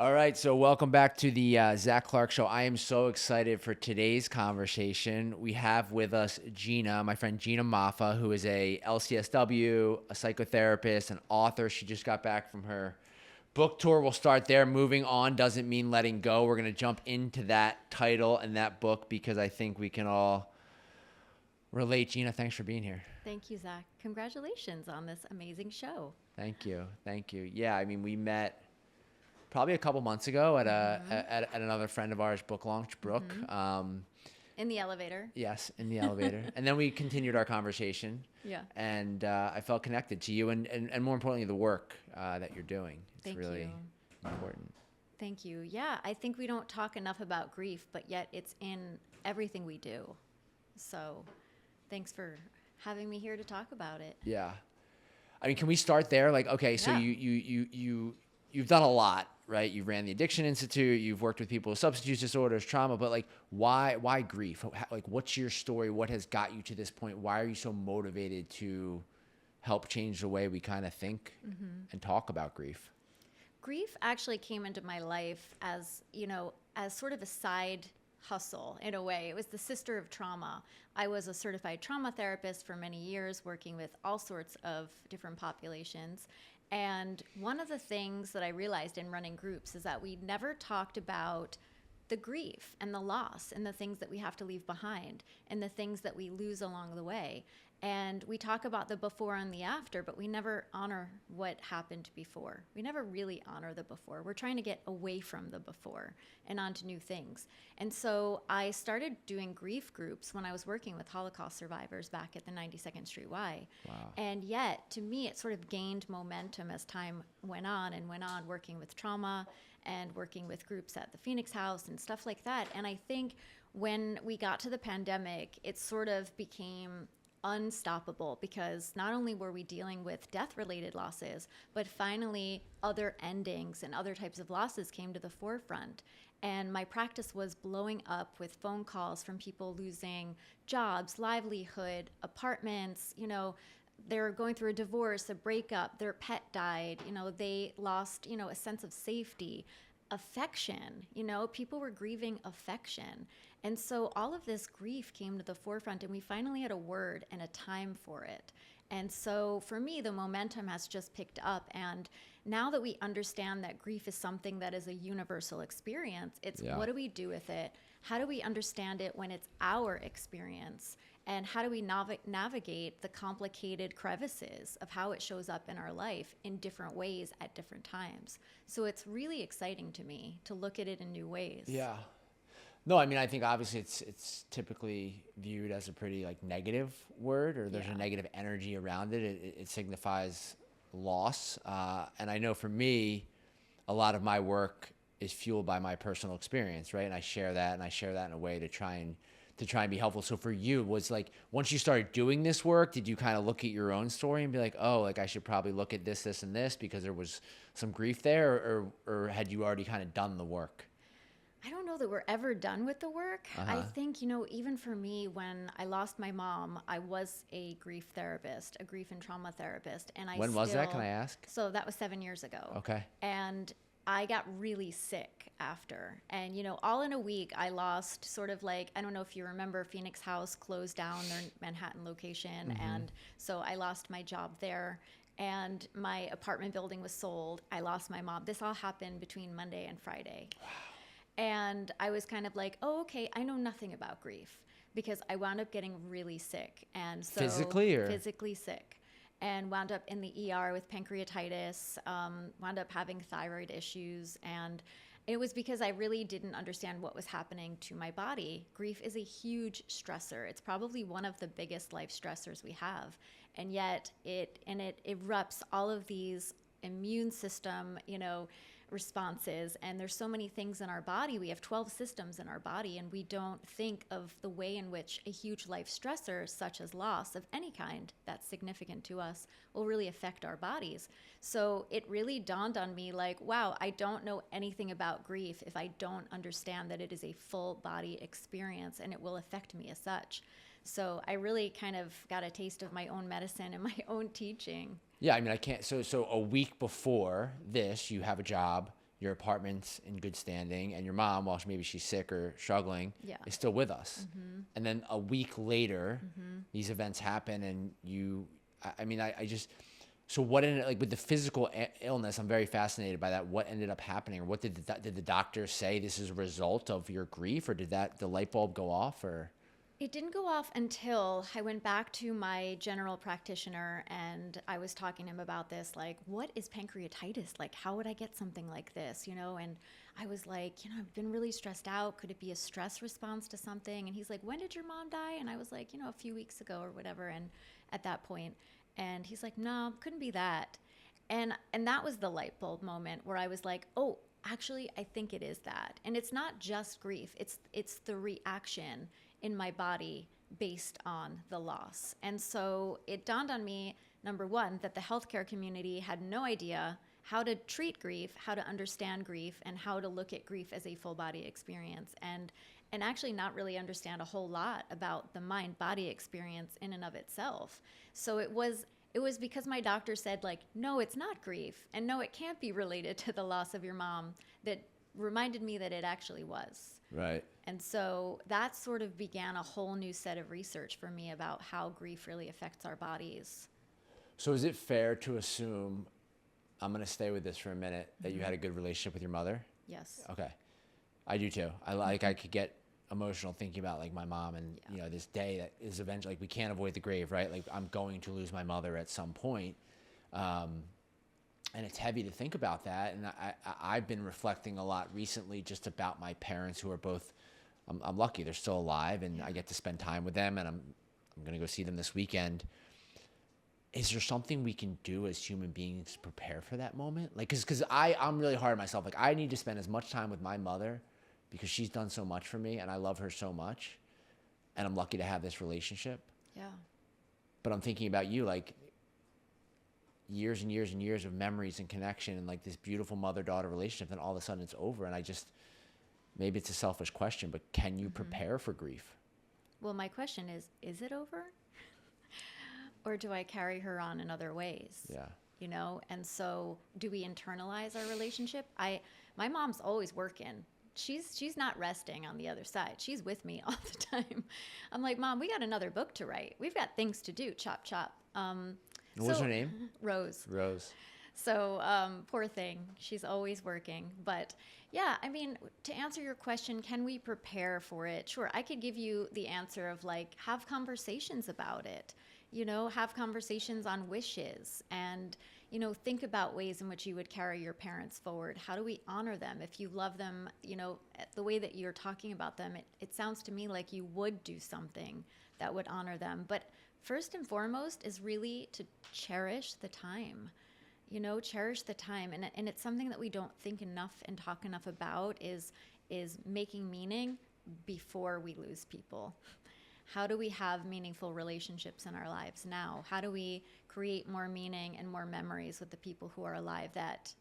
All right, so welcome back to the Zach Clark Show. I am so excited for today's conversation. We have with us Gina, my friend Gina Moffa, who is a LCSW, a psychotherapist, an author. She just got back from her book tour. We'll start there. Moving on doesn't mean letting go. We're going to jump into that title and that book because I think we can all relate. Gina, thanks for being here. Thank you, Zach. Congratulations on this amazing show. Thank you. Thank you. Yeah, I mean, we met probably a couple months ago at at another friend of ours book launch, Brooke. In the elevator. Yes, in the elevator. And then we continued our conversation. Yeah. And I felt connected to you and more importantly, the work that you're doing. It's Thank really you. important. Thank you. Yeah, I think we don't talk enough about grief, but yet it's in everything we do. So thanks for having me here to talk about it. Yeah. I mean, can we start there? Like, okay, so Yeah. you've done a lot, right? You ran the Addiction Institute. You've worked with people with substance use disorders, trauma, but like, why grief? Like, what's your story? What has got you to this point? Why are you so motivated to help change the way we kind of think and talk about grief? Grief actually came into my life as, as sort of a side hustle in a way. It was the sister of trauma. I was a certified trauma therapist for many years, working with all sorts of different populations. And one of the things that I realized in running groups is that we never talked about the grief and the loss and the things that we have to leave behind and the things that we lose along the way. And we talk about the before and the after, but we never honor what happened before. We never really honor the before. We're trying to get away from the before and onto new things. And so I started doing grief groups when I was working with Holocaust survivors back at the 92nd Street Y. Wow. And yet, to me, it sort of gained momentum as time went on, working with trauma and working with groups at the Phoenix House and stuff like that. And I think when we got to the pandemic, it sort of became unstoppable because not only were we dealing with death-related losses, but finally other endings and other types of losses came to the forefront. And my practice was blowing up with phone calls from people losing jobs, livelihood, apartments, they're going through a divorce, a breakup, their pet died, they lost, a sense of safety, affection, people were grieving affection. And so all of this grief came to the forefront and we finally had a word and a time for it. And so for me, the momentum has just picked up. And now that we understand that grief is something that is a universal experience, it's what do we do with it? How do we understand it when it's our experience? And how do we navigate the complicated crevices of how it shows up in our life in different ways at different times? So it's really exciting to me to look at it in new ways. Yeah. No, I mean, I think obviously it's typically viewed as a pretty like negative word, or there's a negative energy around it. It signifies loss. And I know for me, a lot of my work is fueled by my personal experience, right? And I share that in a way to try and be helpful. So for you, was like, once you started doing this work, did you kind of look at your own story and be like, oh, like I should probably look at this, and this because there was some grief there, or had you already kind of done the work? I don't know that we're ever done with the work. I think, even for me, when I lost my mom, I was a grief therapist, a grief and trauma therapist. And When was that, can I ask? So that was 7 years ago. Okay. And I got really sick after. And, all in a week, I lost sort of like, I don't know if you remember, Phoenix House closed down their Manhattan location. And so I lost my job there. And my apartment building was sold. I lost my mom. This all happened between Monday and Friday. Wow. And I was kind of like, oh, okay, I know nothing about grief because I wound up getting really sick. And so physically sick, and wound up in the ER with pancreatitis, wound up having thyroid issues. And it was because I really didn't understand what was happening to my body. Grief is a huge stressor. It's probably one of the biggest life stressors we have. And yet it erupts all of these immune system, responses, and there's so many things in our body. We have 12 systems in our body, and we don't think of the way in which a huge life stressor such as loss of any kind that's significant to us will really affect our bodies. So it really dawned on me like, wow, I don't know anything about grief if I don't understand that it is a full body experience and it will affect me as such. So I really kind of got a taste of my own medicine and my own teaching. Yeah, I mean, I can't. So a week before this, you have a job, your apartment's in good standing, and your mom, while maybe she's sick or struggling, Yeah. is still with us. And then a week later, these events happen, and I just, so what ended, like with the physical illness, I'm very fascinated by that. What ended up happening, or what did the doctor say this is a result of your grief, or did the light bulb go off, or? It didn't go off until I went back to my general practitioner and I was talking to him about this, like, what is pancreatitis? Like, how would I get something like this, And I was like, I've been really stressed out. Could it be a stress response to something? And he's like, when did your mom die? And I was like, a few weeks ago or whatever. And at that point, and he's like, no, couldn't be that. And that was the light bulb moment where I was like, oh, actually, I think it is that. And it's not just grief. It's the reaction in my body based on the loss. And so it dawned on me, number one, that the healthcare community had no idea how to treat grief, how to understand grief, and how to look at grief as a full body experience, and actually not really understand a whole lot about the mind-body experience in and of itself. So it was because my doctor said, like, no, it's not grief, and no, it can't be related to the loss of your mom, that reminded me that it actually was. Right. And so that sort of began a whole new set of research for me about how grief really affects our bodies. So is it fair to assume, I'm going to stay with this for a minute, that you had a good relationship with your mother? Yes. Okay. I do too. I could get emotional thinking about like my mom and, this day that is eventually, like, we can't avoid the grave, right? Like, I'm going to lose my mother at some point. And it's heavy to think about that. And I've been reflecting a lot recently just about my parents, who are both, I'm lucky they're still alive, and I get to spend time with them, and I'm going to go see them this weekend. Is there something we can do as human beings to prepare for that moment? Like, cause I'm really hard on myself. Like, I need to spend as much time with my mother because she's done so much for me and I love her so much, and I'm lucky to have this relationship. Yeah. But I'm thinking about you, like, years and years and years of memories and connection and like this beautiful mother-daughter relationship, then all of a sudden it's over. And maybe it's a selfish question, but can you prepare for grief? Well, my question is it over? Or do I carry her on in other ways? Yeah. And so do we internalize our relationship? My mom's always working. She's not resting on the other side. She's with me all the time. I'm like, Mom, we got another book to write. We've got things to do. Chop, chop. What's her name? Rose. Rose. So poor thing. She's always working. But yeah, I mean, to answer your question, can we prepare for it? Sure. I could give you the answer of like, have conversations about it. Have conversations on wishes and, think about ways in which you would carry your parents forward. How do we honor them? If you love them, the way that you're talking about them, it sounds to me like you would do something that would honor them. But first and foremost is really to cherish the time, cherish the time. And it's something that we don't think enough and talk enough about is making meaning before we lose people. How do we have meaningful relationships in our lives now? How do we create more meaning and more memories with the people who are alive that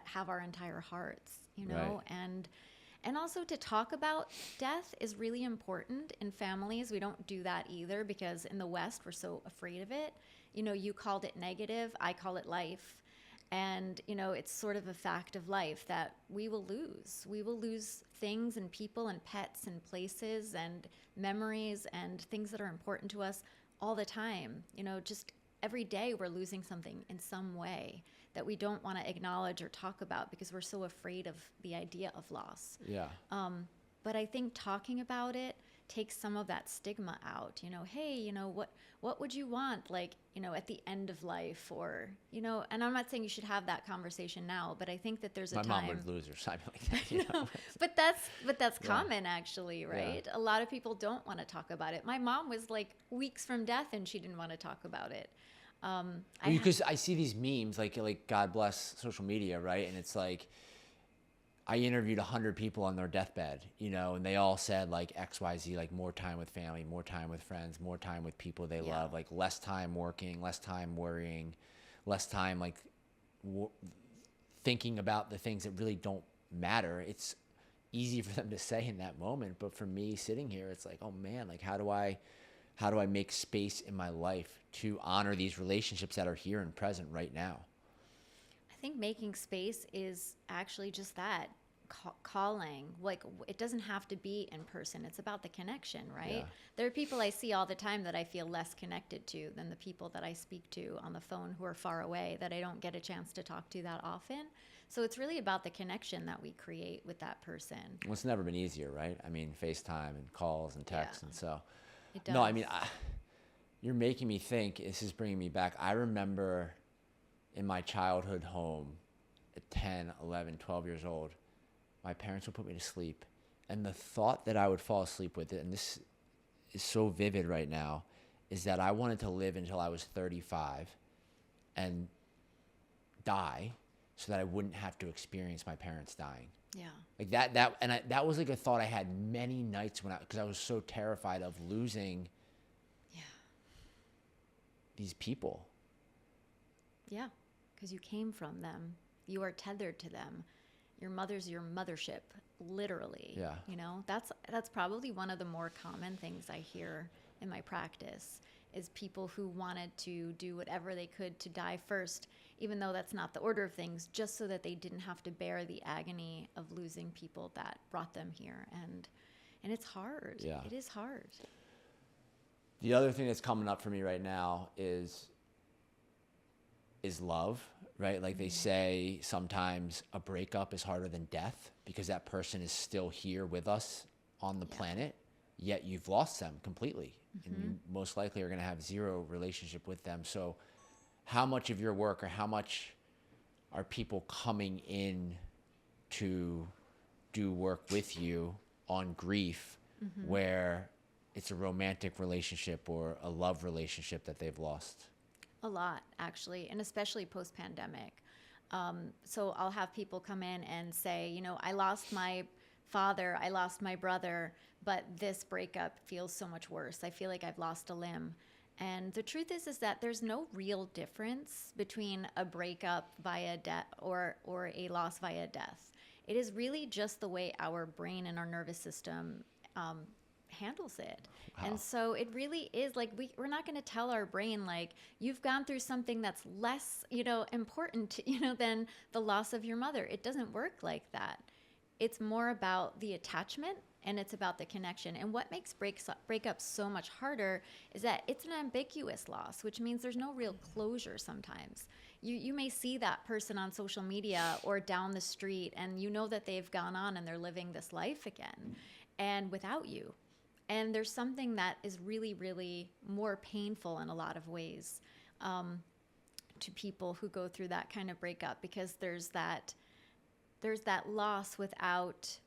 have our entire hearts, Right. And also to talk about death is really important in families. We don't do that either because in the West, we're so afraid of it. You called it negative, I call it life. And, it's sort of a fact of life that we will lose. We will lose things and people and pets and places and memories and things that are important to us all the time. Just every day we're losing something in some way that we don't want to acknowledge or talk about because we're so afraid of the idea of loss. Yeah. But I think talking about it takes some of that stigma out. Hey, what would you want, like, at the end of life, or, and I'm not saying you should have that conversation now, but I think that there's a My time. mom would lose her something like that. No, but that's Yeah. common actually, right? Yeah. A lot of people don't want to talk about it. My mom was like weeks from death and she didn't want to talk about it. Because I see these memes, like God bless social media, right? And it's like, I interviewed 100 people on their deathbed, and they all said like X, Y, Z, like more time with family, more time with friends, more time with people they Yeah. love, like less time working, less time worrying, less time like thinking about the things that really don't matter. It's easy for them to say in that moment, but for me sitting here, it's like, oh man, like how do I make space in my life to honor these relationships that are here and present right now? I think making space is actually just that, calling. Like, it doesn't have to be in person. It's about the connection, right? Yeah. There are people I see all the time that I feel less connected to than the people that I speak to on the phone who are far away, that I don't get a chance to talk to that often. So it's really about the connection that we create with that person. Well, it's never been easier, right? I mean, FaceTime and calls and texts, Yeah. and so. It does. No, I mean, you're making me think. This is bringing me back. I remember in my childhood home at 10, 11, 12 years old, my parents would put me to sleep. And the thought that I would fall asleep with it, and this is so vivid right now, is that I wanted to live until I was 35 and die so that I wouldn't have to experience my parents dying. Yeah. Like that was like a thought I had many nights because I was so terrified of losing these people. Yeah, because you came from them. You are tethered to them. Your mother's your mothership, literally. Yeah. You know, that's probably one of the more common things I hear in my practice, is people who wanted to do whatever they could to die first, even though that's not the order of things, just so that they didn't have to bear the agony of losing people that brought them here. And it's hard. Yeah. It is hard. The other thing that's coming up for me right now is love, right? Like they say sometimes a breakup is harder than death because that person is still here with us on the planet, yet you've lost them completely. And you most likely are going to have zero relationship with them. So how much of your work, or how much are people coming in to do work with you on grief where it's a romantic relationship or a love relationship that they've lost? A lot, actually, and especially post-pandemic. So I'll have people come in and say, you know, I lost my father, I lost my brother, but this breakup feels so much worse. I feel like I've lost a limb. And the truth is that there's no real difference between a breakup via death or a loss via death. It is really just the way our brain and our nervous system handles it. Wow. And so it really is like, we're not going to tell our brain, like, you've gone through something that's less, important, than the loss of your mother. It doesn't work like that. It's more about the attachment, and it's about the connection. And what makes breakups so much harder is that it's an ambiguous loss, which means there's no real closure sometimes. You may see that person on social media or down the street, and you know that they've gone on and they're living this life again, and without you. And there's something that is really, really more painful in a lot of ways to people who go through that kind of breakup, because there's that loss without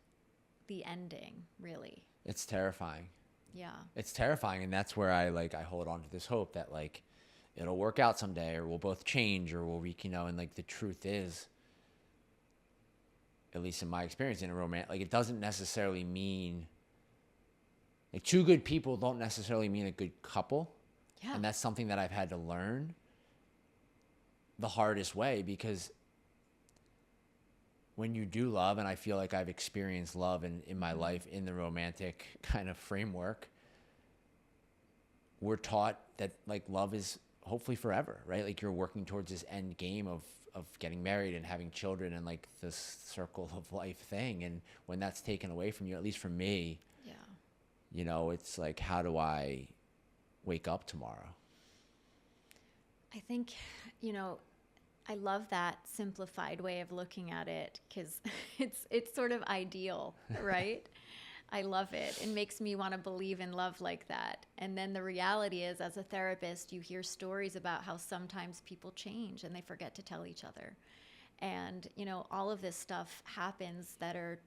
the ending, really. It's terrifying. Yeah. It's terrifying, and that's where I hold on to this hope that like it'll work out someday, or we'll both change, or we'll and like the truth is, at least in my experience in a romance, like it doesn't necessarily mean, like, two good people don't necessarily mean a good couple. Yeah. And that's something that I've had to learn the hardest way, because when you do love, and I feel like I've experienced love in my life in the romantic kind of framework, we're taught that like love is hopefully forever, right? Like you're working towards this end game of getting married and having children and like this circle of life thing. And when that's taken away from you, at least for me, it's like, how do I wake up tomorrow? I think, I love that simplified way of looking at it, because it's sort of ideal, right? I love it. It makes me want to believe in love like that. And then the reality is, as a therapist, you hear stories about how sometimes people change and they forget to tell each other. And, all of this stuff happens that are,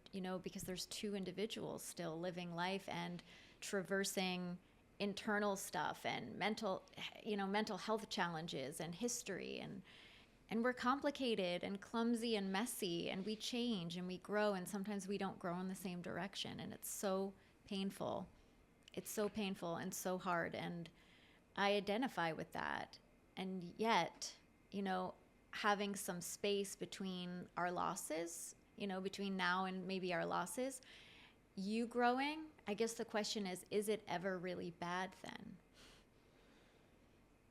because there's two individuals still living life and traversing internal stuff and mental health challenges and history, and we're complicated and clumsy and messy, and we change and we grow, and sometimes we don't grow in the same direction, and it's so painful. It's so painful and so hard, and I identify with that. And yet, having some space between our losses, between now and maybe our losses, you growing, I guess the question is it ever really bad then?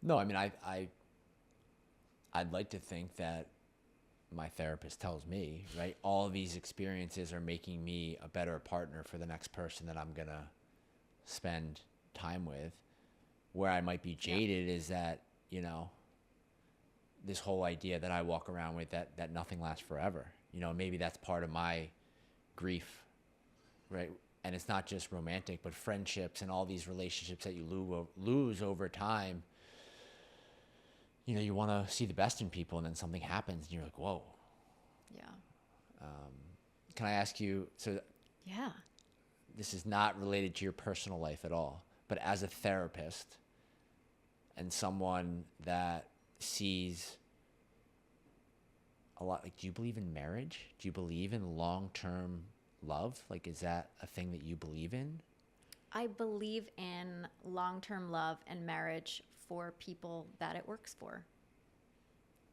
No, I mean, I'd like to think that my therapist tells me, right? All of these experiences are making me a better partner for the next person that I'm going to spend time with. Where I might be jaded is that, you know, this whole idea that I walk around with that nothing lasts forever. You know, maybe that's part of my grief, right? And it's not just romantic, but friendships and all these relationships that you lose over time. You know, you want to see the best in people, and then something happens, and you're like, whoa. Yeah. Can I ask you, so Yeah. this is not related to your personal life at all, but as a therapist and someone that sees a lot, like, do you believe in marriage? Do you believe in long-term love? Like, is that a thing that you believe in? I believe in long-term love and marriage for people that it works for.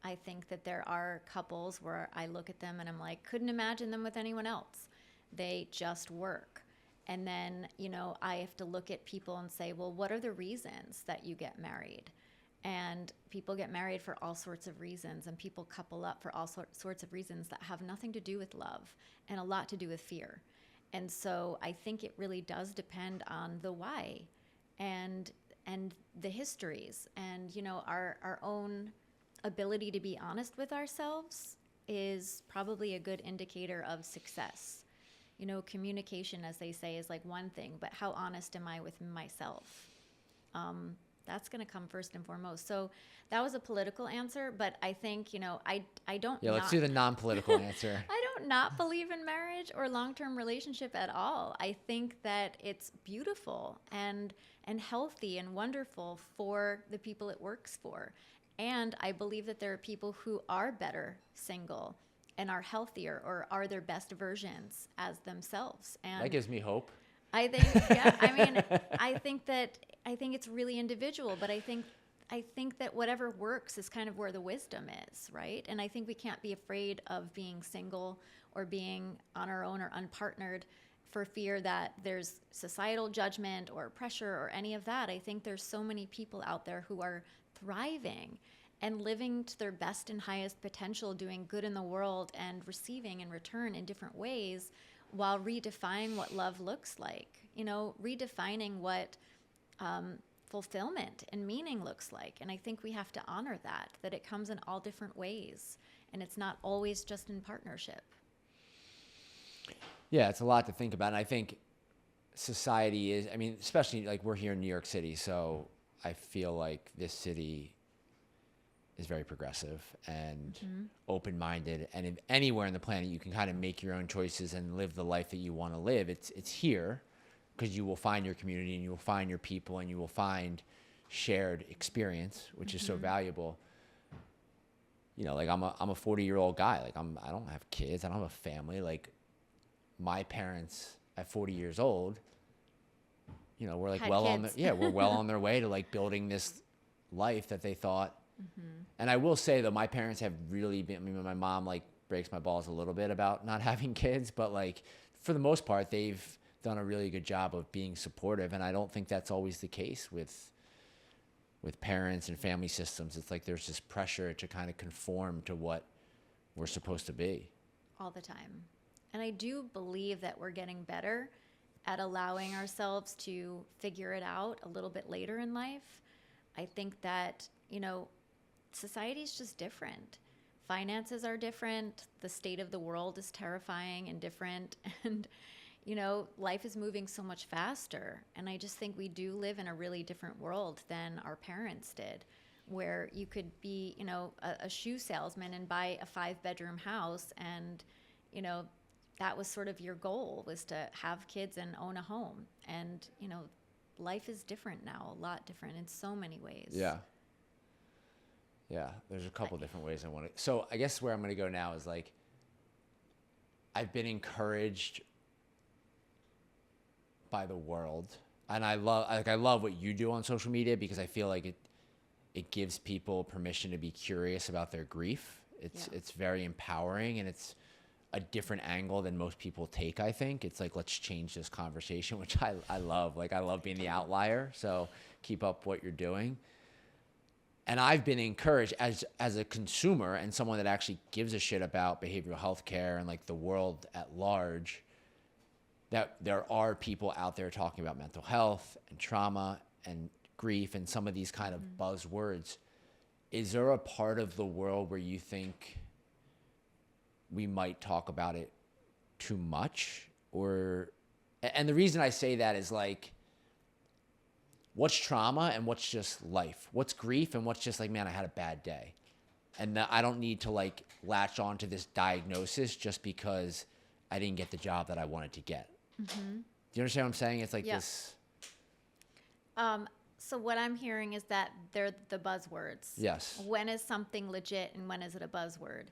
I think that there are couples where I look at them and I'm like, couldn't imagine them with anyone else. They just work. And then, you know, I have to look at people and say, well, what are the reasons that you get married? And people get married for all sorts of reasons, and people couple up for all sorts of reasons that have nothing to do with love and a lot to do with fear. And so I think it really does depend on the why and the histories, and, you know, our own ability to be honest with ourselves is probably a good indicator of success. You know, communication, as they say, is like one thing, but how honest am I with myself? That's going to come first and foremost. So that was a political answer, but I think, you know, I don't. Yeah, let's do the non-political answer. I don't not believe in marriage or long-term relationship at all. I think that it's beautiful and healthy and wonderful for the people it works for. And I believe that there are people who are better single and are healthier or are their best versions as themselves. And That gives me hope. I think, yeah, I mean, I think it's really individual, but I think that whatever works is kind of where the wisdom is, right? And I think we can't be afraid of being single or being on our own or unpartnered for fear that there's societal judgment or pressure or any of that. I think there's so many people out there who are thriving and living to their best and highest potential, doing good in the world and receiving in return in different ways, while redefining what love looks like, you know, redefining what fulfillment and meaning looks like. And I think we have to honor that it comes in all different ways, and it's not always just in partnership. Yeah, it's a lot to think about. And I think society is, I mean, especially like we're here in New York City, so I feel like this city is very progressive and open-minded, and if anywhere on the planet you can kind of make your own choices and live the life that you want to live, it's here, because you will find your community and you will find your people and you will find shared experience, which is so valuable. You know, like I'm a 40-year-old guy. Like I don't have kids. I don't have a family. Like my parents at 40 years old, you know, we're like we're well on their way to like building this life that they thought. And I will say though, my parents have really been, I mean, my mom like breaks my balls a little bit about not having kids, but like for the most part, they've done a really good job of being supportive. And I don't think that's always the case with parents and family systems. It's like there's this pressure to kind of conform to what we're supposed to be. All the time. And I do believe that we're getting better at allowing ourselves to figure it out a little bit later in life. I think that, you know, society is just different. Finances are different. The state of the world is terrifying and different. And, you know, life is moving so much faster. And I just think we do live in a really different world than our parents did, where you could be, you know, a shoe salesman and buy a 5-bedroom house. And, you know, that was sort of your goal, was to have kids and own a home. And, you know, life is different now, a lot different in so many ways. Yeah. Yeah, there's a couple different ways I want to. So I guess where I'm going to go now is like, I've been encouraged by the world, and I love what you do on social media, because I feel like it gives people permission to be curious about their grief. It's very empowering, and it's a different angle than most people take. I think it's like, let's change this conversation, which I love. Like I love being the outlier. So keep up what you're doing. And I've been encouraged as a consumer and someone that actually gives a shit about behavioral health care and like the world at large, that there are people out there talking about mental health and trauma and grief and some of these kind of buzzwords. Is there a part of the world where you think we might talk about it too much? And the reason I say that is like, what's trauma and what's just life? What's grief and what's just like, man, I had a bad day. And I don't need to like latch on to this diagnosis just because I didn't get the job that I wanted to get. Do you understand what I'm saying? It's like this. So what I'm hearing is that they're the buzzwords. Yes. When is something legit and when is it a buzzword?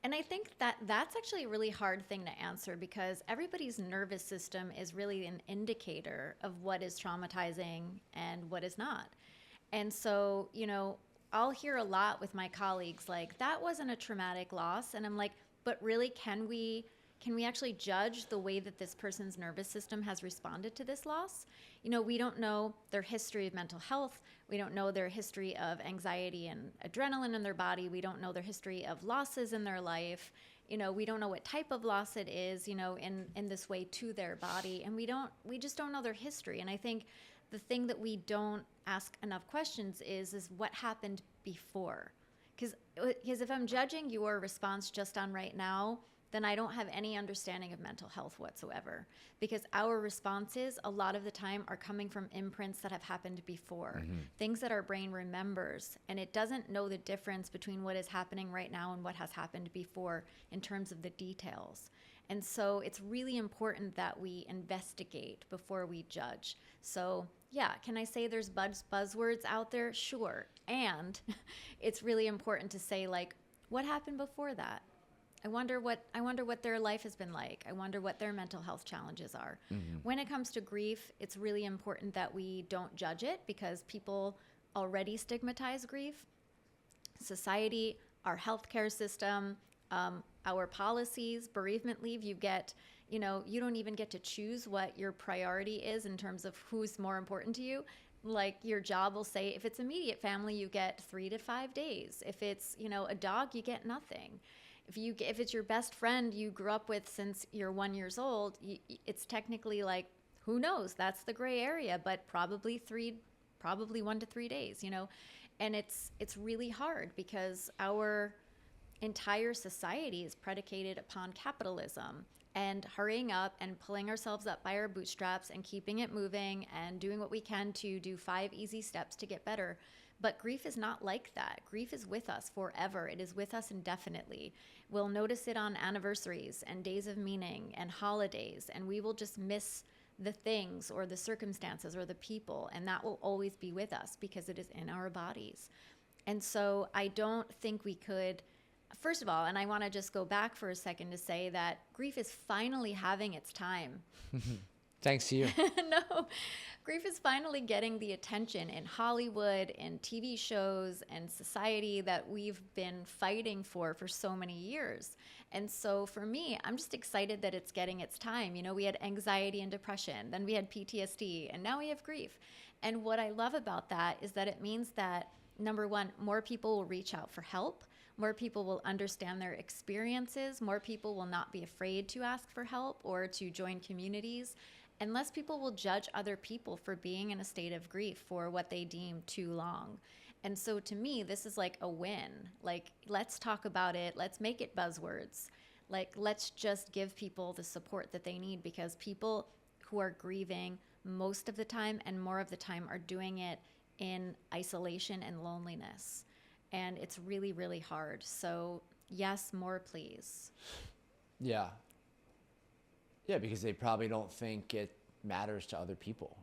And I think that that's actually a really hard thing to answer because everybody's nervous system is really an indicator of what is traumatizing and what is not. And so, you know, I'll hear a lot with my colleagues like, that wasn't a traumatic loss. And I'm like, but really, can we actually judge the way that this person's nervous system has responded to this loss? You know, we don't know their history of mental health. We don't know their history of anxiety and adrenaline in their body. We don't know their history of losses in their life. You know, we don't know what type of loss it is, you know, in this way to their body. And we just don't know their history. And I think the thing that we don't ask enough questions is what happened before? Because if I'm judging your response just on right now, then I don't have any understanding of mental health whatsoever, because our responses a lot of the time are coming from imprints that have happened before, things that our brain remembers, and it doesn't know the difference between what is happening right now and what has happened before in terms of the details. And so it's really important that we investigate before we judge. So yeah, can I say there's buzzwords out there? Sure. And it's really important to say, like, what happened before that? I wonder what their life has been like. I wonder what their mental health challenges are. When it comes to grief, it's really important that we don't judge it because people already stigmatize grief. Society, our healthcare system, our policies, bereavement leave, you don't even get to choose what your priority is in terms of who's more important to you. Like your job will say, if it's immediate family, you get 3 to 5 days. If it's, a dog, you get nothing. If it's your best friend you grew up with since you're 1 year old, it's technically like, who knows? That's the gray area, but probably 1 to 3 days, and it's really hard because our entire society is predicated upon capitalism and hurrying up and pulling ourselves up by our bootstraps and keeping it moving and doing what we can to do 5 easy steps to get better. But grief is not like that. Grief is with us forever. It is with us indefinitely. We'll notice it on anniversaries and days of meaning and holidays, and we will just miss the things or the circumstances or the people, and that will always be with us because it is in our bodies. And so I don't think we could, first of all, and I want to just go back for a second to say that grief is finally having its time. Thanks to you. No, grief is finally getting the attention in Hollywood, in TV shows, and society that we've been fighting for so many years. And so for me, I'm just excited that it's getting its time. We had anxiety and depression, then we had PTSD, and now we have grief. And what I love about that is that it means that, number one, more people will reach out for help. More people will understand their experiences. More people will not be afraid to ask for help or to join communities. And less people will judge other people for being in a state of grief for what they deem too long. And so to me, this is like a win. Like, let's talk about it. Let's make it buzzwords. Like, let's just give people the support that they need, because people who are grieving most of the time and more of the time are doing it in isolation and loneliness. And it's really, really hard. So yes, more please. Yeah. Yeah, because they probably don't think it matters to other people.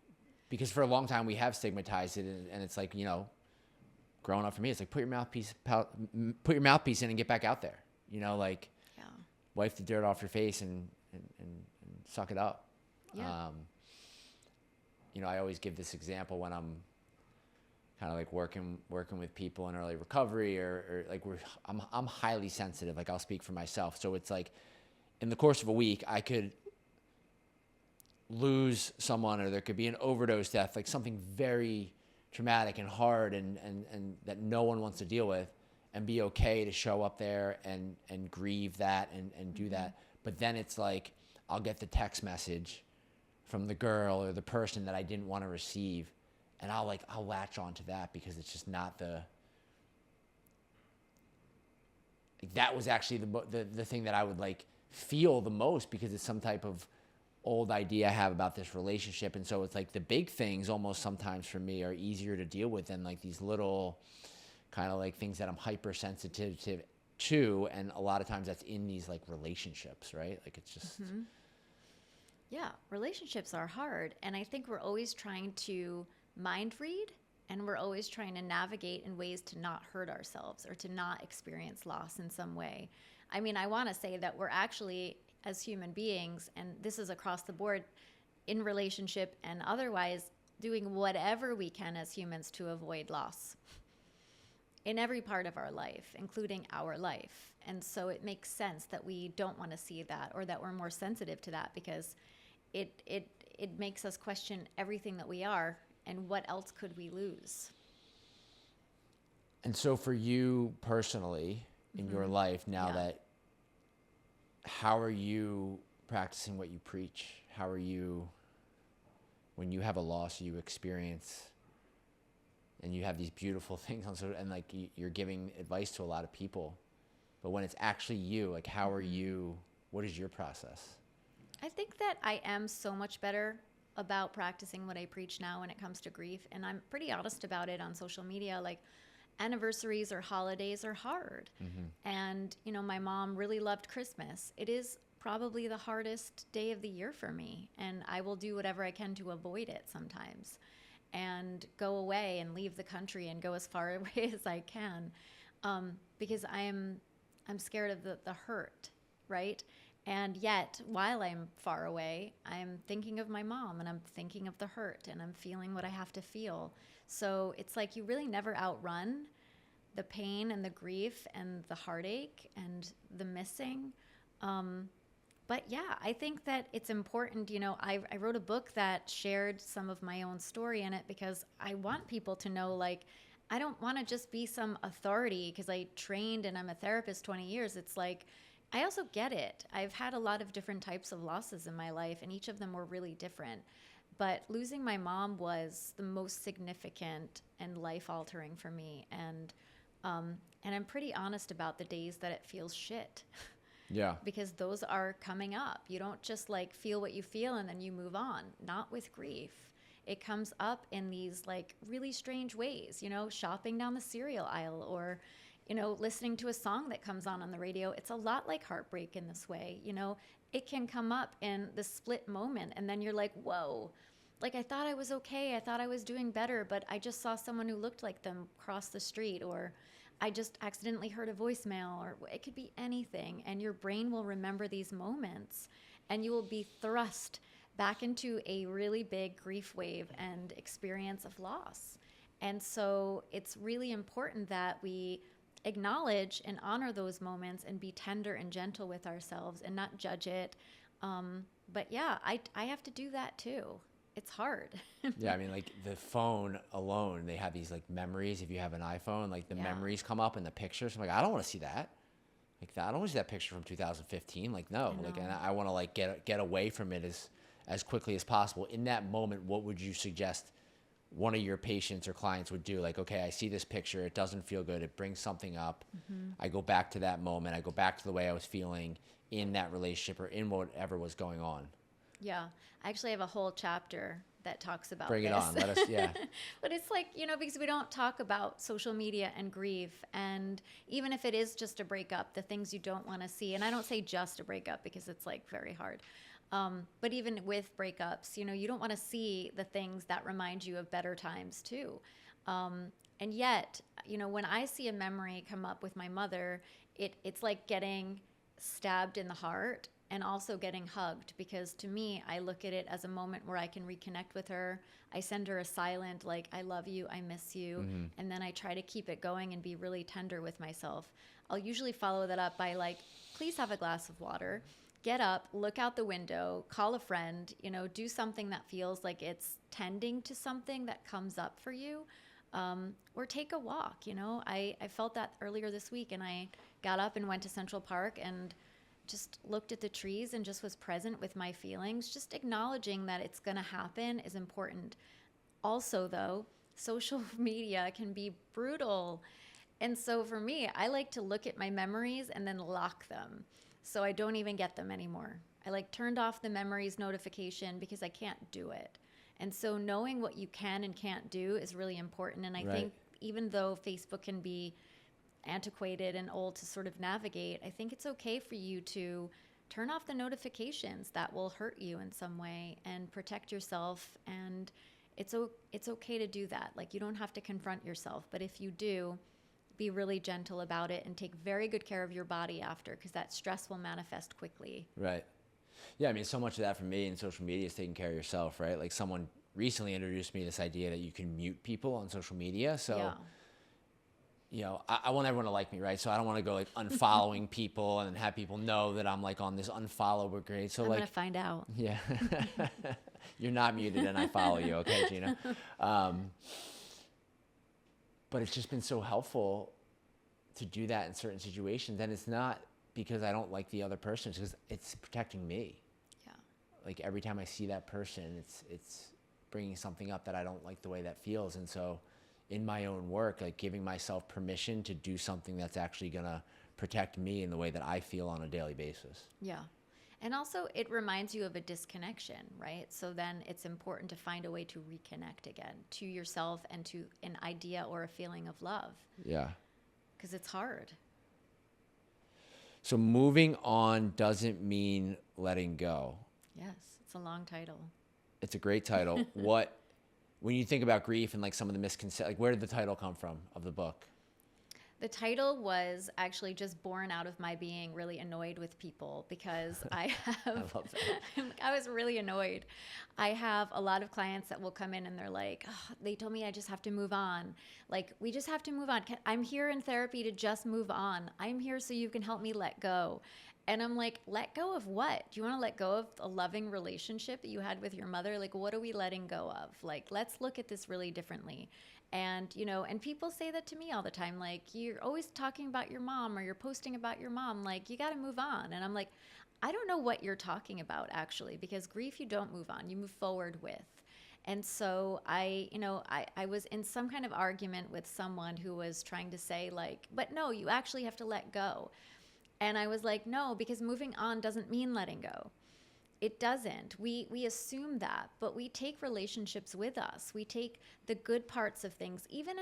Because for a long time we have stigmatized it, and it's like, growing up for me, it's like put your mouthpiece in and get back out there. Wipe the dirt off your face and suck it up. Yeah. I always give this example when I'm kind of like working with people in early recovery, or like I'm highly sensitive. Like, I'll speak for myself. So it's like in the course of a week, I could lose someone, or there could be an overdose death, like something very traumatic and hard and that no one wants to deal with, and be okay to show up there and grieve that and do that. But then it's like, I'll get the text message from the girl or the person that I didn't want to receive, and I'll latch onto that because it's just not that was actually the thing that I would like feel the most, because it's some type of old idea I have about this relationship. And so it's like the big things almost sometimes for me are easier to deal with than like these little kind of like things that I'm hypersensitive to. And a lot of times that's in these like relationships, right? Like it's just... Yeah, relationships are hard. And I think we're always trying to mind read, and we're always trying to navigate in ways to not hurt ourselves or to not experience loss in some way. I mean, I want to say that we're actually, as human beings, and this is across the board, in relationship and otherwise, doing whatever we can as humans to avoid loss in every part of our life, including our life. And so it makes sense that we don't want to see that, or that we're more sensitive to that, because it makes us question everything that we are, and what else could we lose? And so for you personally, in your life now, that how are you practicing what you preach? How are you, when you have a loss you experience and you have these beautiful things on social, and like you're giving advice to a lot of people, but when it's actually you, like how are you, what is your process? I think that I am so much better about practicing what I preach now when it comes to grief. And I'm pretty honest about it on social media. Like, anniversaries or holidays are hard. And, you know, my mom really loved Christmas. It is probably the hardest day of the year for me. And I will do whatever I can to avoid it sometimes, and go away and leave the country and go as far away as I can, because I'm scared of the hurt, right? And yet, while I'm far away, I'm thinking of my mom, and I'm thinking of the hurt, and I'm feeling what I have to feel. So it's like you really never outrun the pain and the grief and the heartache and the missing. But yeah, I think that it's important. You know, I wrote a book that shared some of my own story in it, because I want people to know, like, I don't want to just be some authority because I trained and I'm a therapist 20 years. It's like, I also get it. I've had a lot of different types of losses in my life, and each of them were really different. But losing my mom was the most significant and life-altering for me. And I'm pretty honest about the days that it feels shit. Yeah. Because those are coming up. You don't just like feel what you feel and then you move on. Not with grief. It comes up in these like really strange ways, you know, shopping down the cereal aisle, or, you know, listening to a song that comes on the radio. It's a lot like heartbreak in this way. You know, it can come up in the split moment, and then you're like, whoa, like I thought I was okay. I thought I was doing better, but I just saw someone who looked like them cross the street, or I just accidentally heard a voicemail, or it could be anything. And your brain will remember these moments, and you will be thrust back into a really big grief wave and experience of loss. And so it's really important that we acknowledge and honor those moments and be tender and gentle with ourselves and not judge it. But yeah, I have to do that too. It's hard. Yeah, I mean, like the phone alone, they have these like memories. If you have an iPhone, like the memories come up in the pictures. I'm like, I don't want to see that. Like, I don't want to see that picture from 2015. Like, no. Like, and I want to like get away from it as quickly as possible. In that moment, what would you suggest one of your patients or clients would do? Like, okay, I see this picture. It doesn't feel good. It brings something up. I go back to that moment. I go back to the way I was feeling in that relationship or in whatever was going on. Yeah, I actually have a whole chapter that talks about Bring this. it on. Let us, yeah. But it's like, you know, because we don't talk about social media and grief. And even if it is just a breakup, the things you don't want to see, and I don't say just a breakup because it's like very hard. But even with breakups, you know, you don't want to see the things that remind you of better times too. And yet, you know, when I see a memory come up with my mother, it's like getting stabbed in the heart and also getting hugged, because to me, I look at it as a moment where I can reconnect with her. I send her a silent, like, I love you, I miss you. And then I try to keep it going and be really tender with myself. I'll usually follow that up by like, please have a glass of water. get up, look out the window, call a friend, do something that feels like it's tending to something that comes up for you, or take a walk. I felt that earlier this week, and I got up and went to Central Park and just looked at the trees and just was present with my feelings. Just acknowledging that it's going to happen is important. Also, though, social media can be brutal. And so for me, I like to look at my memories and then lock them, so I don't even get them anymore. I turned off the memories notification because I can't do it. And so knowing what you can and can't do is really important. And I think even though Facebook can be antiquated and old to sort of navigate, I think it's okay for you to turn off the notifications that will hurt you in some way and protect yourself. And it's okay to do that. You don't have to confront yourself, but if you do, be really gentle about it and take very good care of your body after, because that stress will manifest quickly. Right. Yeah, I mean, so much of that for me in social media is taking care of yourself, right? Someone recently introduced me this idea that you can mute people on social media. So, I want everyone to like me, right? So I don't want to go unfollowing people and have people know that I'm on this unfollow brigade. So I'm going to find out. Yeah. You're not muted and I follow you. Okay, Gina. But it's just been so helpful to do that in certain situations. And it's not because I don't like the other person. It's because it's protecting me. Yeah. Every time I see that person, it's bringing something up that I don't like the way that feels. And so in my own work, giving myself permission to do something that's actually going to protect me in the way that I feel on a daily basis. Yeah. And also it reminds you of a disconnection, right? So then it's important to find a way to reconnect again to yourself and to an idea or a feeling of love. Yeah. Because it's hard. So moving on doesn't mean letting go. Yes, it's a long title. It's a great title. When you think about grief and some of the misconceptions, where did the title come from of the book? The title was actually just born out of my being really annoyed with people, because I love that. I was really annoyed. I have a lot of clients that will come in and they're like, oh, they told me I just have to move on. We just have to move on. I'm here in therapy to just move on. I'm here so you can help me let go. And I'm like, let go of what? Do you want to let go of a loving relationship that you had with your mother? What are we letting go of? Let's look at this really differently. And, and people say that to me all the time, you're always talking about your mom, or you're posting about your mom, you got to move on. And I'm like, I don't know what you're talking about, actually, because grief, you don't move on, you move forward with. And so I was in some kind of argument with someone who was trying to say but no, you actually have to let go. And I was like, no, because moving on doesn't mean letting go. It doesn't. We assume that, but we take relationships with us. We take the good parts of things, even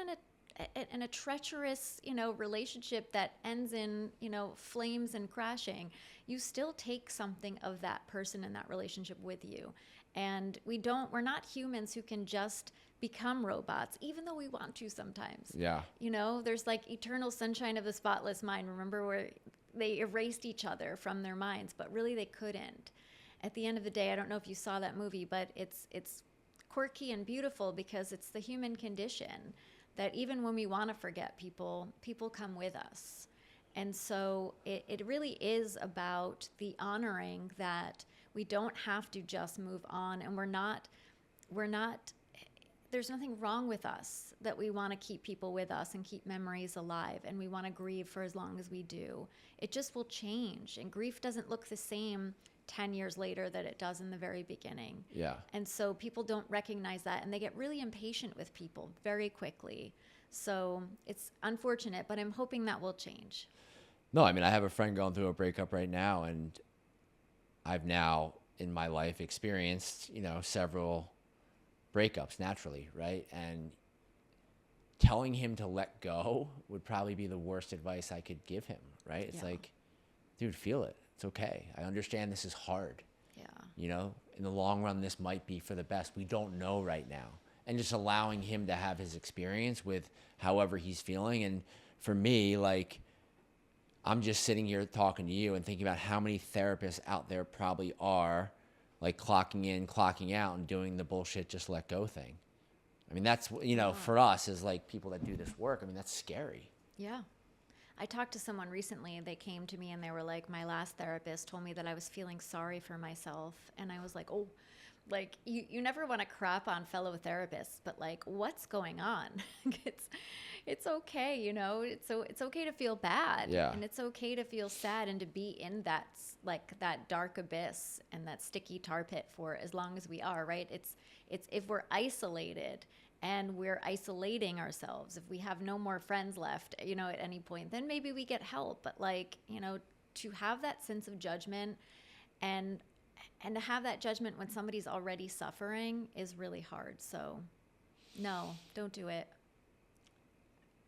in a treacherous, relationship that ends in, flames and crashing. You still take something of that person and that relationship with you. And we're not humans who can just become robots, even though we want to sometimes. Yeah. There's Eternal Sunshine of the Spotless Mind. Remember where they erased each other from their minds, but really they couldn't. At the end of the day, I don't know if you saw that movie, but it's quirky and beautiful, because it's the human condition that even when we want to forget people come with us. And so it really is about the honoring that we don't have to just move on, and we're not, there's nothing wrong with us that we want to keep people with us and keep memories alive, and we want to grieve for as long as we do. It just will change, and grief doesn't look the same 10 years later that it does in the very beginning. Yeah. And so people don't recognize that, and they get really impatient with people very quickly. So it's unfortunate, but I'm hoping that will change. No, I mean, I have a friend going through a breakup right now, and I've now in my life experienced, several breakups naturally, right? And telling him to let go would probably be the worst advice I could give him, right? It's dude, feel it. It's okay. I understand this is hard. Yeah. In the long run, this might be for the best. We don't know right now. And just allowing him to have his experience with however he's feeling. And for me, I'm just sitting here talking to you and thinking about how many therapists out there probably are clocking in, clocking out, and doing the bullshit just let go thing. I mean, that's, for us as people that do this work, I mean, that's scary. Yeah. I talked to someone recently, and they came to me and they were like, my last therapist told me that I was feeling sorry for myself. And I was like, oh, like you never want to crap on fellow therapists, but like, what's going on? It's okay, you know. It's okay to feel bad, Yeah. and it's okay to feel sad and to be in that like that dark abyss and that sticky tar pit for as long as we are, right? It's if we're isolated and we're isolating ourselves, if we have no more friends left, you know, at any point, then maybe we get help. But like, you know, to have that sense of judgment and to have that judgment when somebody's already suffering is really hard. So no, don't do it.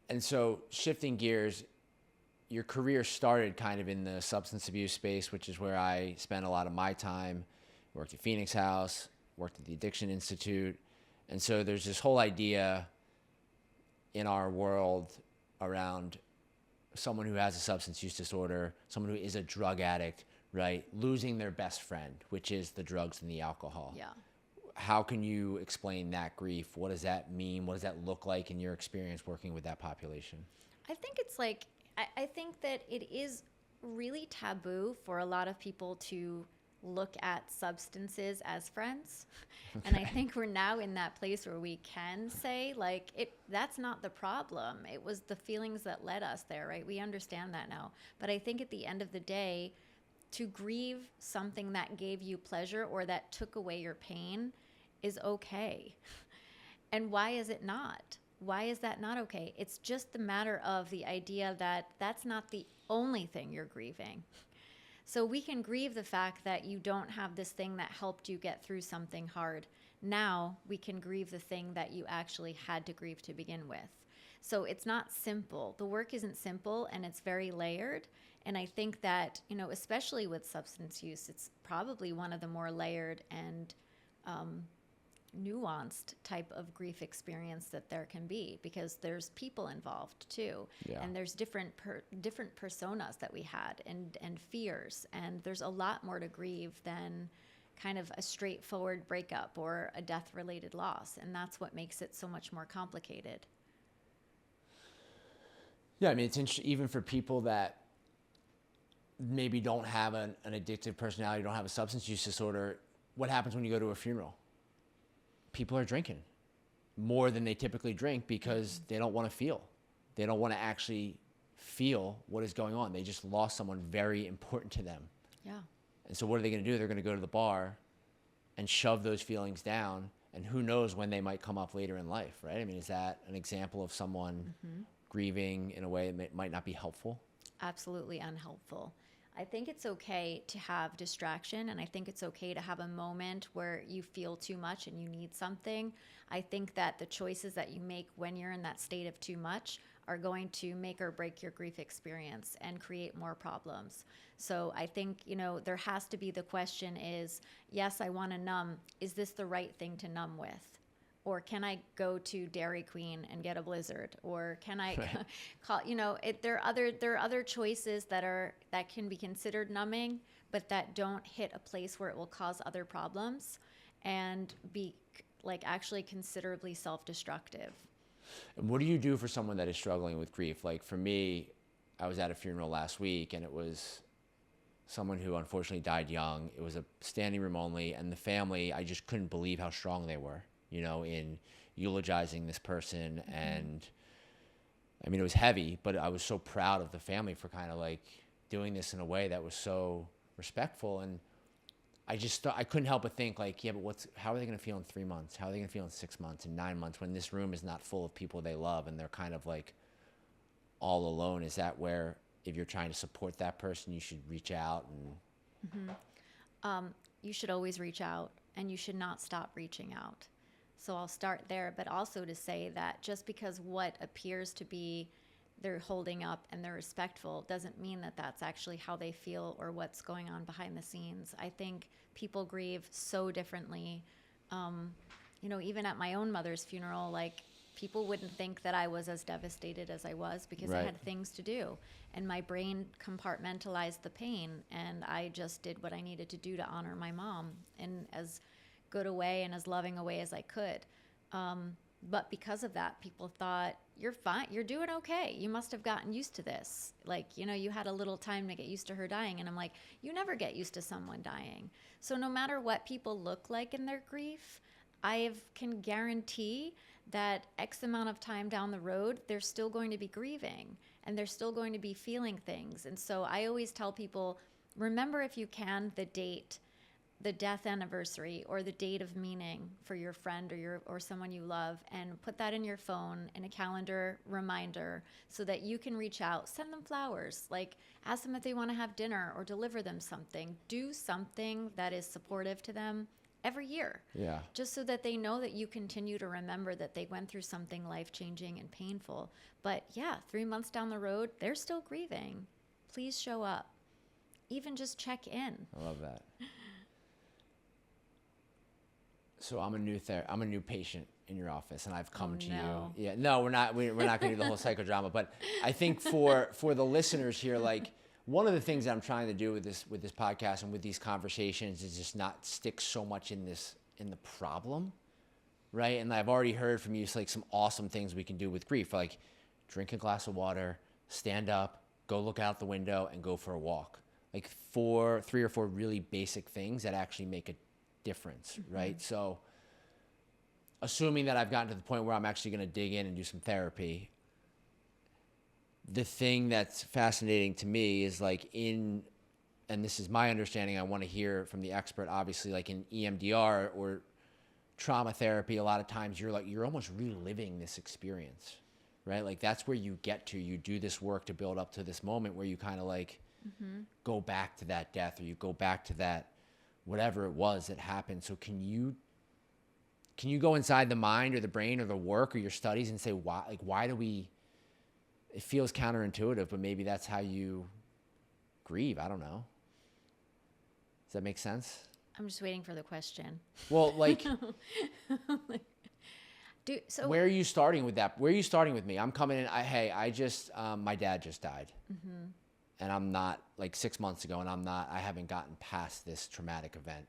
And so shifting gears, your career started kind of in the substance abuse space, which is where I spent a lot of my time. Worked at Phoenix House, worked at the Addiction Institute. And so there's this whole idea in our world around someone who has a substance use disorder, someone who is a drug addict, right? Losing their best friend, which is the drugs and the alcohol. Yeah. How can you explain that grief? What does that mean? What does that look like in your experience working with that population? I think it's like, I think that it is really taboo for a lot of people to look at substances as friends. Okay. And I think we're now in that place where we can say, like, that's not the problem. It was the feelings that led us there, right? We understand that now. But I think at the end of the day, to grieve something that gave you pleasure or that took away your pain is okay. And why is it not? Why is that not okay? It's just the matter of the idea that that's not the only thing you're grieving. So we can grieve the fact that you don't have this thing that helped you get through something hard. Now we can grieve the thing that you actually had to grieve to begin with. So it's not simple. The work isn't simple, and it's very layered. And I think that, you know, especially with substance use, it's probably one of the more layered and nuanced type of grief experience that there can be, because there's people involved too. Yeah. And there's different personas that we had and fears. And there's a lot more to grieve than kind of a straightforward breakup or a death-related loss. And that's what makes it so much more complicated. Yeah, I mean, it's interesting, even for people that maybe don't have an addictive personality, don't have a substance use disorder, what happens when you go to a funeral? People are drinking more than they typically drink because they don't want to feel. They don't want to actually feel what is going on. They just lost someone very important to them. Yeah. And so what are they going to do? They're going to go to the bar and shove those feelings down, and who knows when they might come up later in life, right? I mean, is that an example of someone grieving in a way that might not be helpful? Absolutely unhelpful. I think it's okay to have distraction, and I think it's okay to have a moment where you feel too much and you need something. I think that the choices that you make when you're in that state of too much are going to make or break your grief experience and create more problems. So I think, you know, there has to be, the question is, yes, I want to numb. Is this the right thing to numb with? Or can I go to Dairy Queen and get a Blizzard? Or can I call, you know, there are other choices that can be considered numbing, but that don't hit a place where it will cause other problems and be like actually considerably self-destructive. And what do you do for someone that is struggling with grief? Like for me, I was at a funeral last week, and it was someone who unfortunately died young. It was a standing room only, and the family, I just couldn't believe how strong they were, you know, in eulogizing this person. And I mean, it was heavy, but I was so proud of the family for kind of like doing this in a way that was so respectful. And I just I couldn't help but think like, yeah, but how are they going to feel in 3 months? How are they going to feel in 6 months and 9 months when this room is not full of people they love and they're kind of like all alone? Is that where, if you're trying to support that person, you should reach out? And you should always reach out, and you should not stop reaching out. So I'll start there, but also to say that just because what appears to be they're holding up and they're respectful doesn't mean that that's actually how they feel or what's going on behind the scenes. I think people grieve so differently. You know, even at my own mother's funeral, like, people wouldn't think that I was as devastated as I was because I had things to do. And my brain compartmentalized the pain, and I just did what I needed to do to honor my mom in as good a way and as loving a way as I could. But because of that, people thought, you're fine. You're doing okay. You must have gotten used to this. Like, you had a little time to get used to her dying. And I'm like, you never get used to someone dying. So no matter what people look like in their grief, I can guarantee that X amount of time down the road, they're still going to be grieving and they're still going to be feeling things. And so I always tell people, remember if you can, the date, the death anniversary or the date of meaning for your friend or someone you love, and put that in your phone in a calendar reminder so that you can reach out, send them flowers, like ask them if they want to have dinner or deliver them something. Do something that is supportive to them every year. Yeah. Just so that they know that you continue to remember that they went through something life-changing and painful. But yeah, 3 months down the road, they're still grieving. Please show up. Even just check in. I love that. So I'm a new patient in your office, and I've come to no. you. Yeah, no, we're not going to do the whole psychodrama, but I think for the listeners here, like, one of the things that I'm trying to do with this podcast and with these conversations is just not stick so much in the problem, right? And I've already heard from you like some awesome things we can do with grief, like drink a glass of water, stand up, go look out the window, and go for a walk. Like 3 or 4 really basic things that actually make a difference, right? So assuming that I've gotten to the point where I'm actually going to dig in and do some therapy, the thing that's fascinating to me is like and this is my understanding, I want to hear from the expert, obviously, like in EMDR or trauma therapy, a lot of times you're almost reliving this experience, right? Like that's where you get to, you do this work to build up to this moment where you kind of like go back to that death, or you go back to that whatever it was that happened. So can you go inside the mind or the brain or the work or your studies and say, why do we, it feels counterintuitive, but maybe that's how you grieve. I don't know. Does that make sense? I'm just waiting for the question. Well, like, so where are you starting with that? Where are you starting with me? I'm coming in. My dad just died. And I'm not, like 6 months ago, and I haven't gotten past this traumatic event.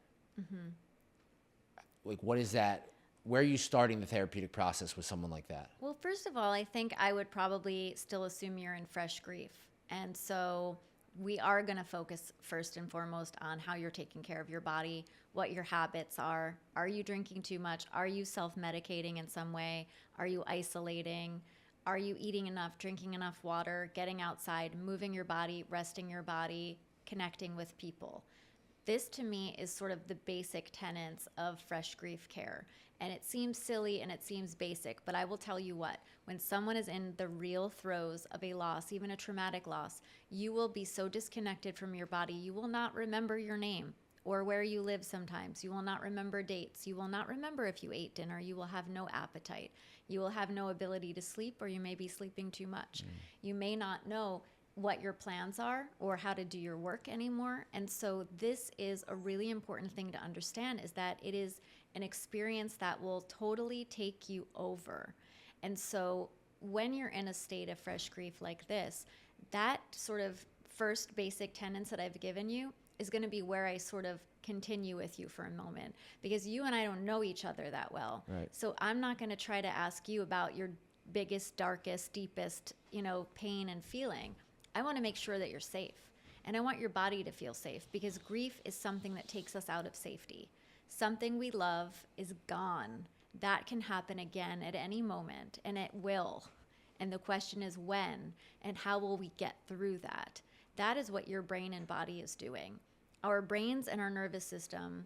Like, what is that? Where are you starting the therapeutic process with someone like that? Well, first of all, I think I would probably still assume you're in fresh grief. And so we are going to focus first and foremost on how you're taking care of your body, what your habits are. Are you drinking too much? Are you self-medicating in some way? Are you isolating? Are you eating enough, drinking enough water, getting outside, moving your body, resting your body, connecting with people? This to me is sort of the basic tenets of fresh grief care. And it seems silly and it seems basic, but I will tell you what, when someone is in the real throes of a loss, even a traumatic loss, you will be so disconnected from your body, you will not remember your name or where you live sometimes. You will not remember dates. You will not remember if you ate dinner. You will have no appetite. You will have no ability to sleep, or you may be sleeping too much. You may not know what your plans are or how to do your work anymore. And so this is a really important thing to understand, is that it is an experience that will totally take you over. And so when you're in a state of fresh grief like this, that sort of first basic tenets that I've given you is going to be where I sort of continue with you for a moment, because you and I don't know each other that well. Right. So I'm not going to try to ask you about your biggest, darkest, deepest, pain and feeling. I want to make sure that you're safe, and I want your body to feel safe, because grief is something that takes us out of safety. Something we love is gone. That can happen again at any moment, and it will. And the question is when, and how will we get through that? That is what your brain and body is doing. Our brains and our nervous system,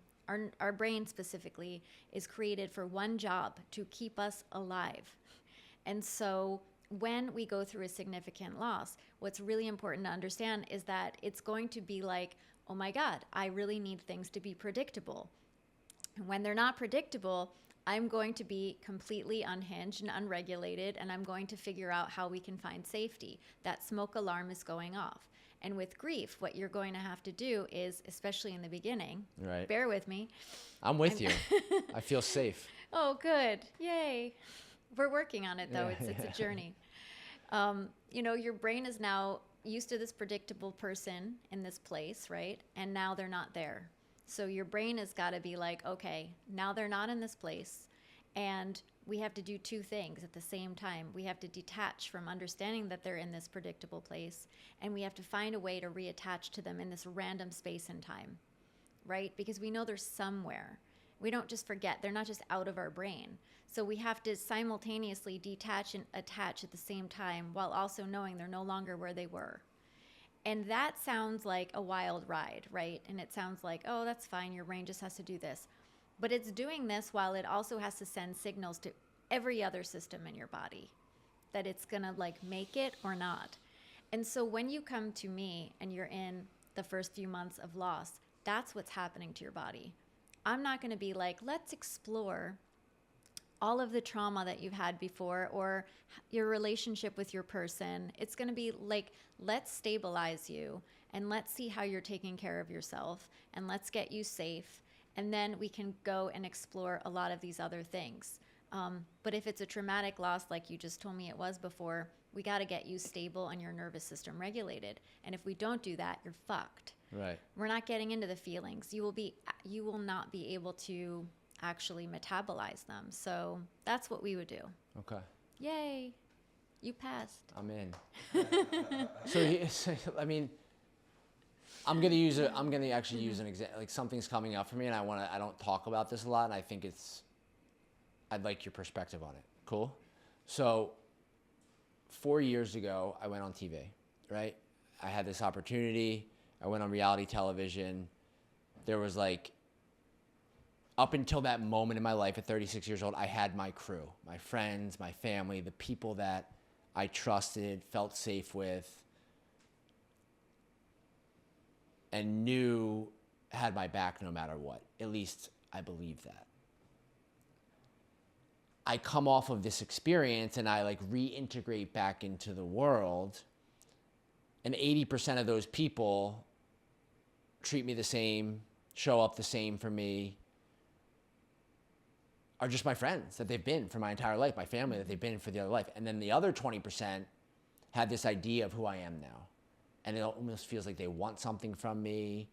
our brain specifically, is created for one job: to keep us alive. And so when we go through a significant loss, what's really important to understand is that it's going to be like, oh my God, I really need things to be predictable. And when they're not predictable, I'm going to be completely unhinged and unregulated, and I'm going to figure out how we can find safety. That smoke alarm is going off. And with grief, what you're going to have to do is, especially in the beginning, right, bear with me. I'm with you. I feel safe. Oh, good. Yay. We're working on it, though. It's a journey. Your brain is now used to this predictable person in this place, right? And now they're not there. So your brain has got to be like, okay, now they're not in this place, And we have to do two things at the same time. We have to detach from understanding that they're in this predictable place, and we have to find a way to reattach to them in this random space and time, right? Because we know they're somewhere. We don't just forget. They're not just out of our brain. So we have to simultaneously detach and attach at the same time while also knowing they're no longer where they were. And that sounds like a wild ride, right? And it sounds like, oh, that's fine. Your brain just has to do this. But it's doing this while it also has to send signals to every other system in your body that it's going to like make it or not. And so when you come to me and you're in the first few months of loss, that's what's happening to your body. I'm not going to be like, let's explore all of the trauma that you've had before or your relationship with your person. It's going to be like, let's stabilize you and let's see how you're taking care of yourself and let's get you safe. And then we can go and explore a lot of these other things. But if it's a traumatic loss, like you just told me it was before, we got to get you stable and your nervous system regulated. And if we don't do that, you're fucked. Right. We're not getting into the feelings. You will not be able to actually metabolize them. So that's what we would do. Okay. Yay. You passed. I'm in. So, I mean, I'm gonna actually use an example. Like something's coming up for me, and I don't talk about this a lot, and I think I'd like your perspective on it. Cool. So, 4 years ago, I went on TV. Right. I had this opportunity. I went on reality television. There was like, up until that moment in my life at 36 years old, I had my crew, my friends, my family, the people that I trusted, felt safe with, and knew had my back no matter what. At least I believe that. I come off of this experience and I like reintegrate back into the world, and 80% of those people treat me the same, show up the same for me, are just my friends that they've been for my entire life, my family that they've been for the other life. And then the other 20% have this idea of who I am now. And it almost feels like they want something from me,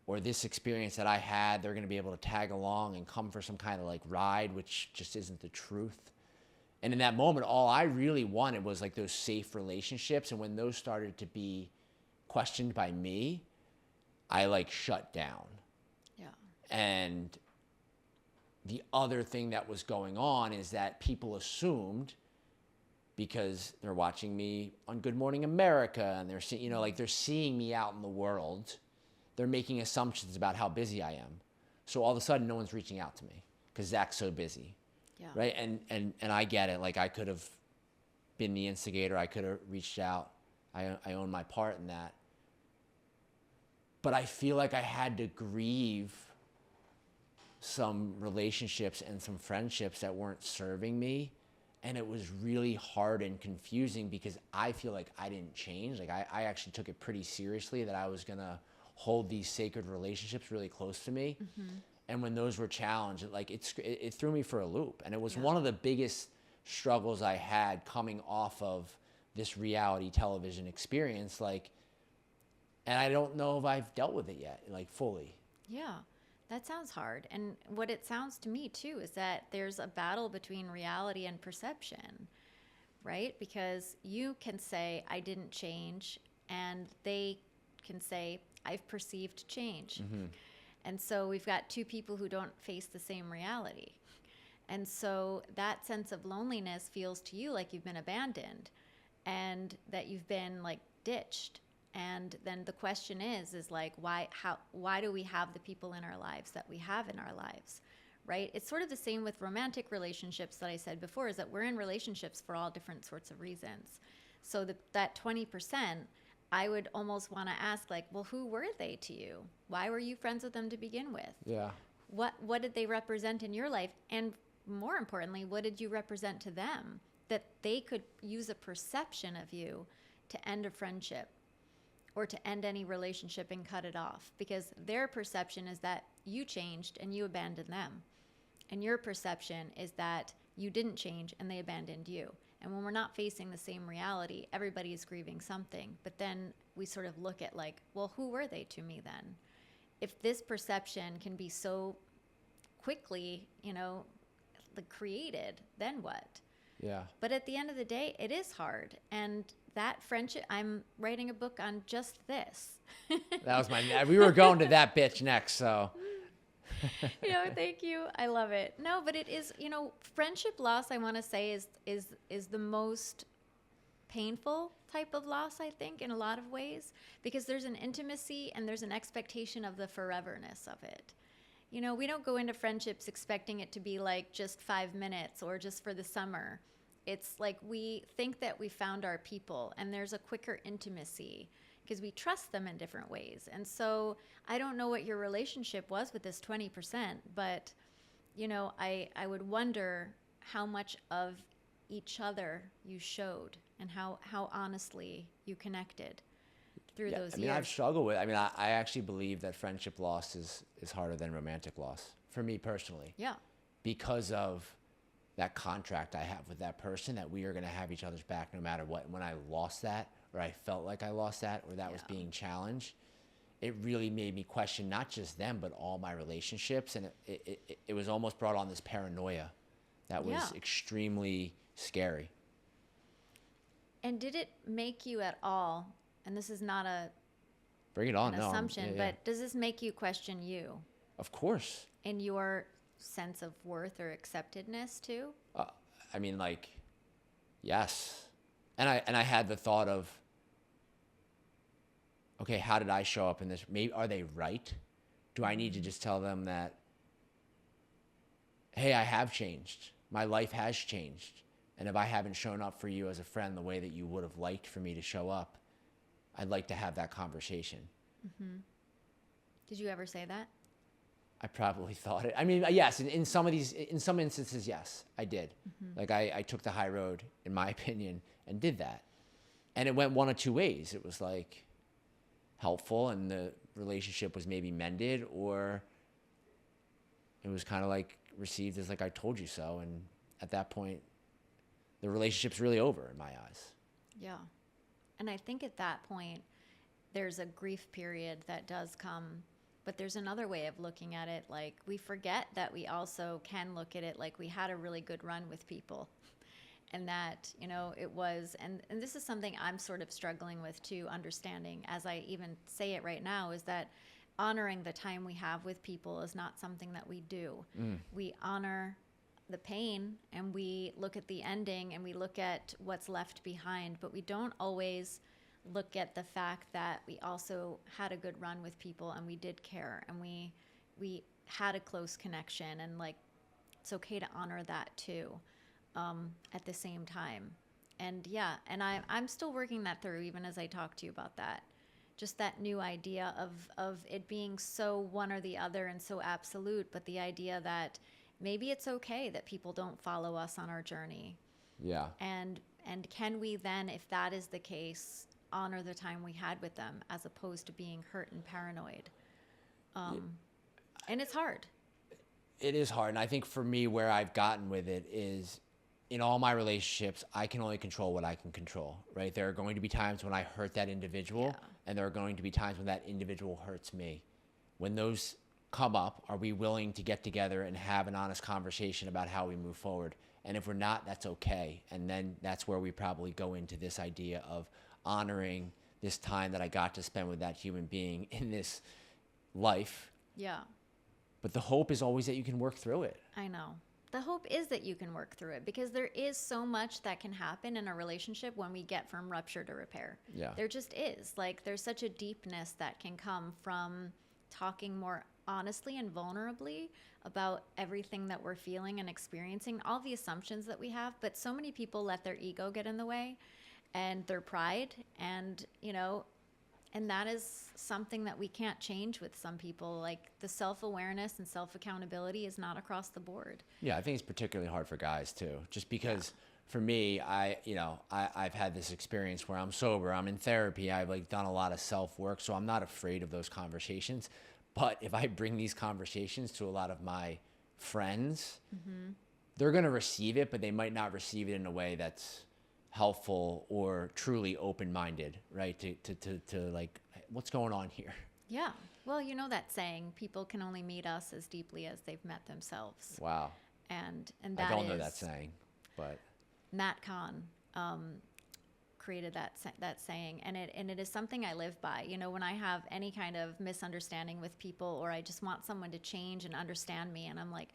or this experience that I had, they're going to be able to tag along and come for some kind of like ride, which just isn't the truth. And in that moment, all I really wanted was like those safe relationships. And when those started to be questioned by me, I like shut down. Yeah. And the other thing that was going on is that people assumed, because they're watching me on Good Morning America and they're seeing, they're seeing me out in the world, they're making assumptions about how busy I am. So all of a sudden, no one's reaching out to me because Zach's so busy. Yeah. Right. And I get it. Like I could have been the instigator. I could have reached out. I own my part in that. But I feel like I had to grieve some relationships and some friendships that weren't serving me. And it was really hard and confusing because I feel like I didn't change. Like I actually took it pretty seriously that I was going to hold these sacred relationships really close to me. Mm-hmm. And when those were challenged, it threw me for a loop. And it was one of the biggest struggles I had coming off of this reality television experience. And I don't know if I've dealt with it yet, fully. Yeah. That sounds hard. And what it sounds to me too is that there's a battle between reality and perception, right? Because you can say, I didn't change, and they can say, I've perceived change. Mm-hmm. And so we've got two people who don't face the same reality. And so that sense of loneliness feels to you like you've been abandoned and that you've been ditched. And then the question is why do we have the people in our lives that we have in our lives, right? It's sort of the same with romantic relationships that I said before, is that we're in relationships for all different sorts of reasons. So that 20%, I would almost want to ask, well, who were they to you? Why were you friends with them to begin with? Yeah. What did they represent in your life? And more importantly, what did you represent to them that they could use a perception of you to end a friendship or to end any relationship and cut it off? Because their perception is that you changed and you abandoned them. And your perception is that you didn't change and they abandoned you. And when we're not facing the same reality, everybody is grieving something. But then we sort of look at well, who were they to me then? If this perception can be so quickly, like created, then what? Yeah. But at the end of the day, it is hard. And that friendship, I'm writing a book on just this. That was we were going to that bitch next. So, Thank you. I love it. No, but it is, friendship loss, I want to say is the most painful type of loss, I think, in a lot of ways, because there's an intimacy and there's an expectation of the foreverness of it. We don't go into friendships expecting it to be like just 5 minutes or just for the summer. It's like we think that we found our people, and there's a quicker intimacy because we trust them in different ways. And so I don't know what your relationship was with this 20%, but, I would wonder how much of each other you showed and how honestly you connected through those years. I've struggled with, I actually believe that friendship loss is harder than romantic loss for me personally. Yeah. Because of that contract I have with that person, that we are going to have each other's back no matter what. And when I lost that, or I felt like I lost that, or that was being challenged, it really made me question not just them, but all my relationships. And it was almost brought on this paranoia that was extremely scary. And did it make you at all, and this is not Bring it on. an assumption, but does this make you question you? Of course. In your sense of worth or acceptedness too? Yes. And I had the thought of, okay, how did I show up in this? Maybe, are they right? Do I need to just tell them that, hey, I have changed. My life has changed. And if I haven't shown up for you as a friend the way that you would have liked for me to show up, I'd like to have that conversation. Mm-hmm. Did you ever say that? I probably thought it. Yes, in some instances, yes, I did. Mm-hmm. Like I took the high road, in my opinion, and did that. And it went one of two ways. It was like helpful and the relationship was maybe mended, or it was kind of like received as like, I told you so. And at that point, the relationship's really over in my eyes. Yeah. And I think at that point, there's a grief period that does come. But there's another way of looking at it. Like, we forget that we also can look at it like we had a really good run with people. And that, it was, and this is something I'm sort of struggling with too, understanding as I even say it right now, is that honoring the time we have with people is not something that we do. We honor the pain and we look at the ending and we look at what's left behind, but we don't always look at the fact that we also had a good run with people and we did care and we had a close connection, and like it's okay to honor that too at the same time. And I'm still working that through even as I talk to you about that. Just that new idea of it being so one or the other and so absolute, but the idea that maybe it's okay that people don't follow us on our journey. Yeah. And can we then, if that is the case, honor the time we had with them as opposed to being hurt and paranoid? And it's hard. It is hard. And I think for me, where I've gotten with it is in all my relationships, I can only control what I can control, right? There are going to be times when I hurt that individual, and there are going to be times when that individual hurts me. When those come up, are we willing to get together and have an honest conversation about how we move forward? And if we're not, that's okay. And then that's where we probably go into this idea of honoring this time that I got to spend with that human being in this life. Yeah. But the hope is always that you can work through it. I know. The hope is that you can work through it, because there is so much that can happen in a relationship when we get from rupture to repair. Yeah. There just is. Like, there's such a deepness that can come from talking more honestly and vulnerably about everything that we're feeling and experiencing, all the assumptions that we have. But so many people let their ego get in the way and their pride, and and that is something that we can't change with some people. Like, the self-awareness and self-accountability is not across the board. Yeah, I think it's particularly hard for guys too, just because for me, I've had this experience where I'm sober, I'm in therapy, I've done a lot of self-work, so I'm not afraid of those conversations. But if I bring these conversations to a lot of my friends, they're going to receive it, but they might not receive it in a way that's helpful or truly open-minded, right? To like, what's going on here? Yeah. Well, that saying, people can only meet us as deeply as they've met themselves. Wow. And I that don't know is that saying, but Matt Kahn created that saying, and it is something I live by. You know, when I have any kind of misunderstanding with people, or I just want someone to change and understand me, and I'm like,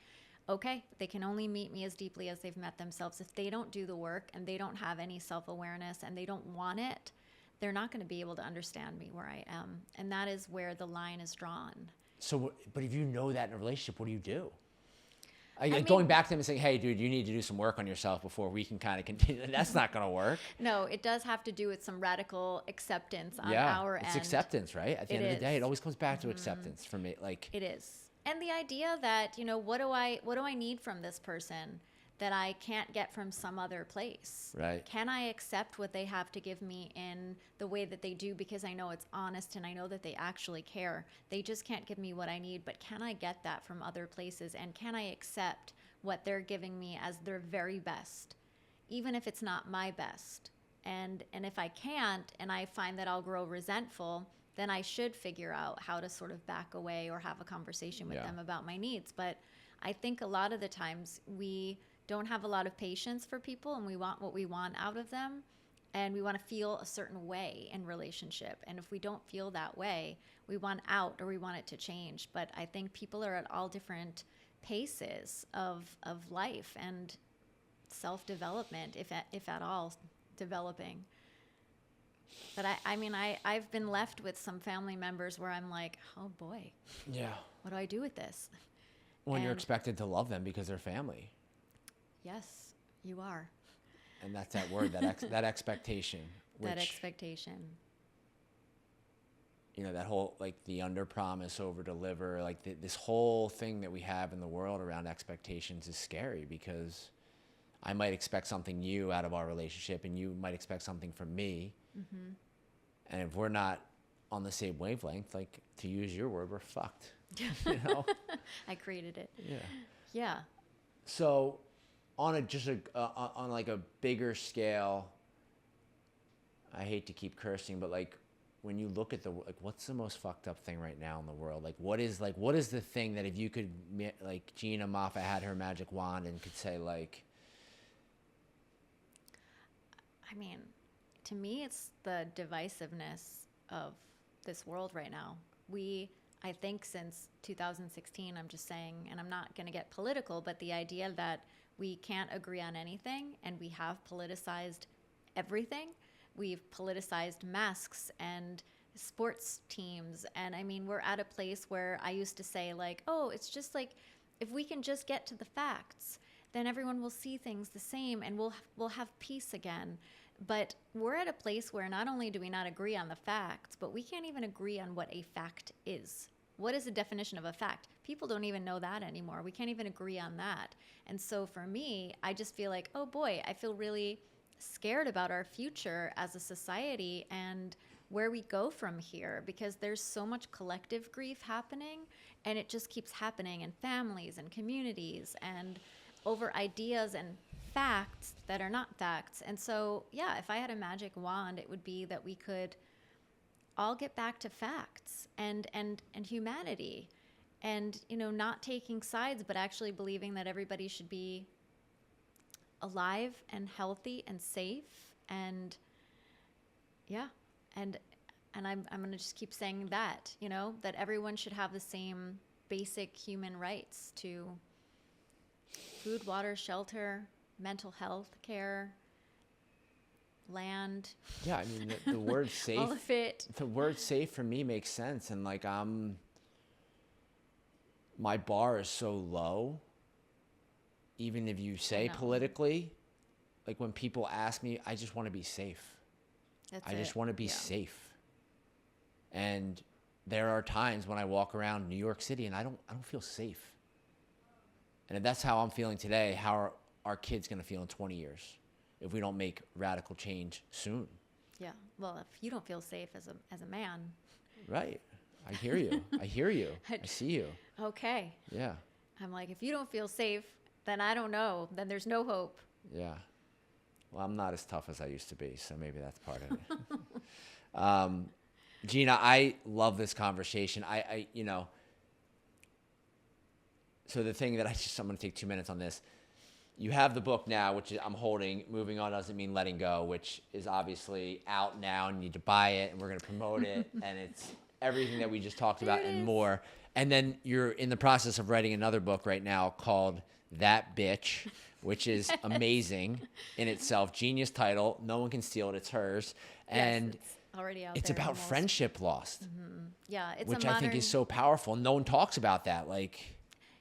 okay, they can only meet me as deeply as they've met themselves. If they don't do the work and they don't have any self-awareness and they don't want it, they're not going to be able to understand me where I am. And that is where the line is drawn. so, but if you know that in a relationship, what do you do? mean- Going back to them and saying, hey, dude, you need to do some work on yourself before we can kind of continue. That's not going to work. No, it does have to do with some radical acceptance on Yeah, our it's end. acceptance, right? At the It end of the day, is. it always comes back to acceptance for me. Like, It is. And the idea that, you know, what do I need from this person that I can't get from some other place? Right. Can I accept what they have to give me in the way that they do, because I know it's honest and I know that they actually care? They just can't give me what I need, but can I get that from other places? And can I accept what they're giving me as their very best, even if it's not my best? And if I can't, and I find that I'll grow resentful, then I should figure out how to sort of back away or have a conversation with them about my needs. But I think a lot of the times we don't have a lot of patience for people, and we want what we want out of them, and we want to feel a certain way in relationship. And if we don't feel that way, we want out, or we want it to change. But I think people are at all different paces of life and self-development, if at all developing. But I've been left with some family members where I'm like, oh boy, yeah. what do I do with this? When you're And- expected to love them because they're family. Yes, you are. And that's that word, that expectation. Which, That expectation. you know, that whole, like, the under promise, over deliver, like this whole thing that we have in the world around expectations is scary, because I might expect something new out of our relationship and you might expect something from me. Mm-hmm. And if we're not on the same wavelength, like, to use your word, we're fucked. You know? I created it. Yeah. Yeah. So on on like a bigger scale, I hate to keep cursing, but like, when you look at what's the most fucked up thing right now in the world? What is the thing that if you could, like, Gina Moffa had her magic wand and could say, like, I mean, to me, it's the divisiveness of this world right now. I think since 2016, I'm just saying, and I'm not going to get political, but the idea that we can't agree on anything, and we have politicized everything. We've politicized masks and sports teams. And I mean, we're at a place where I used to say, like, oh, it's just like, if we can just get to the facts, then everyone will see things the same, and we'll have peace again. But we're at a place where not only do we not agree on the facts, but we can't even agree on what a fact is. What is the definition of a fact? People don't even know that anymore. We can't even agree on that. And so for me, I just feel like, oh boy, I feel really scared about our future as a society and where we go from here, because there's so much collective grief happening, and it just keeps happening in families and communities and over ideas and facts that are not facts. And so, yeah, if I had a magic wand, it would be that we could all get back to facts and humanity, and, you know, not taking sides, but actually believing that everybody should be alive and healthy and safe. And yeah, and I'm going to just keep saying that, you know, that everyone should have the same basic human rights to food, water, shelter, mental health care, land. yeah, I mean, the word safe, all of it. the word safe for me makes sense. And like, my bar is so low, even if you say know. politically, like, when people ask me, I just want to be safe. I just want to be safe. And there are times when I walk around New York City and I don't feel safe. And if that's how I'm feeling today, how are our kids going to feel in 20 years if we don't make radical change soon? Yeah. Well, if you don't feel safe as a man. Right. I hear you. I hear you. I see you. Okay. Yeah. I'm like, if you don't feel safe, then I don't know. Then there's no hope. Yeah. Well, I'm not as tough as I used to be, so maybe that's part of it. Gina, I love this conversation. I you know, So the thing that I'm going to take 2 minutes on this. You have the book now, which I'm holding. Moving on doesn't mean letting go, which is obviously out now, and you need to buy it, and we're going to promote it, and it's everything that we just talked about and more. And then you're in the process of writing another book right now called That Bitch, which is amazing in itself. Genius title. No one can steal it. It's hers. And it's already out it's there about almost. Friendship lost. Yeah, it's which a modern, I think is so powerful. No one talks about that.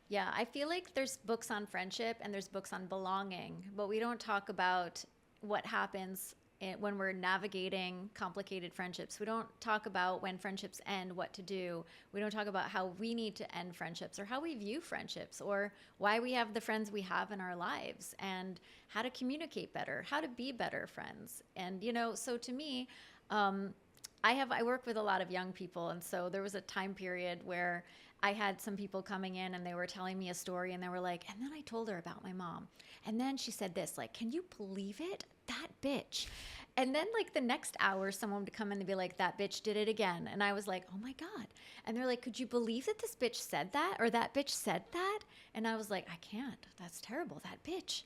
Yeah, I feel like there's books on friendship and there's books on belonging, but we don't talk about what happens when we're navigating complicated friendships. We don't talk about when friendships end, what to do. We don't talk about how we need to end friendships or how we view friendships or why we have the friends we have in our lives and how to communicate better, how to be better friends. And, so to me, I work with a lot of young people. And so there was a time period where I had some people coming in and they were telling me a story and they were like, and then I told her about my mom. And then she said this, like, can you believe it? That bitch. And then like the next hour, someone would come in and be like, that bitch did it again. And I was like, oh my God. And they're like, could you believe that this bitch said that? Or that bitch said that? And I was like, I can't. That's terrible. That bitch.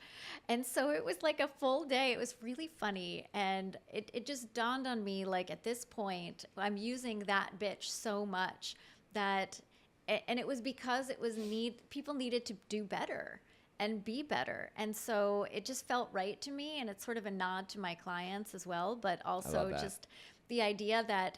And so it was like a full day. It was really funny. And it just dawned on me, like at this point, I'm using that bitch so much that, and it was because people needed to do better and be better. And so it just felt right to me. And it's sort of a nod to my clients as well, but also just the idea that,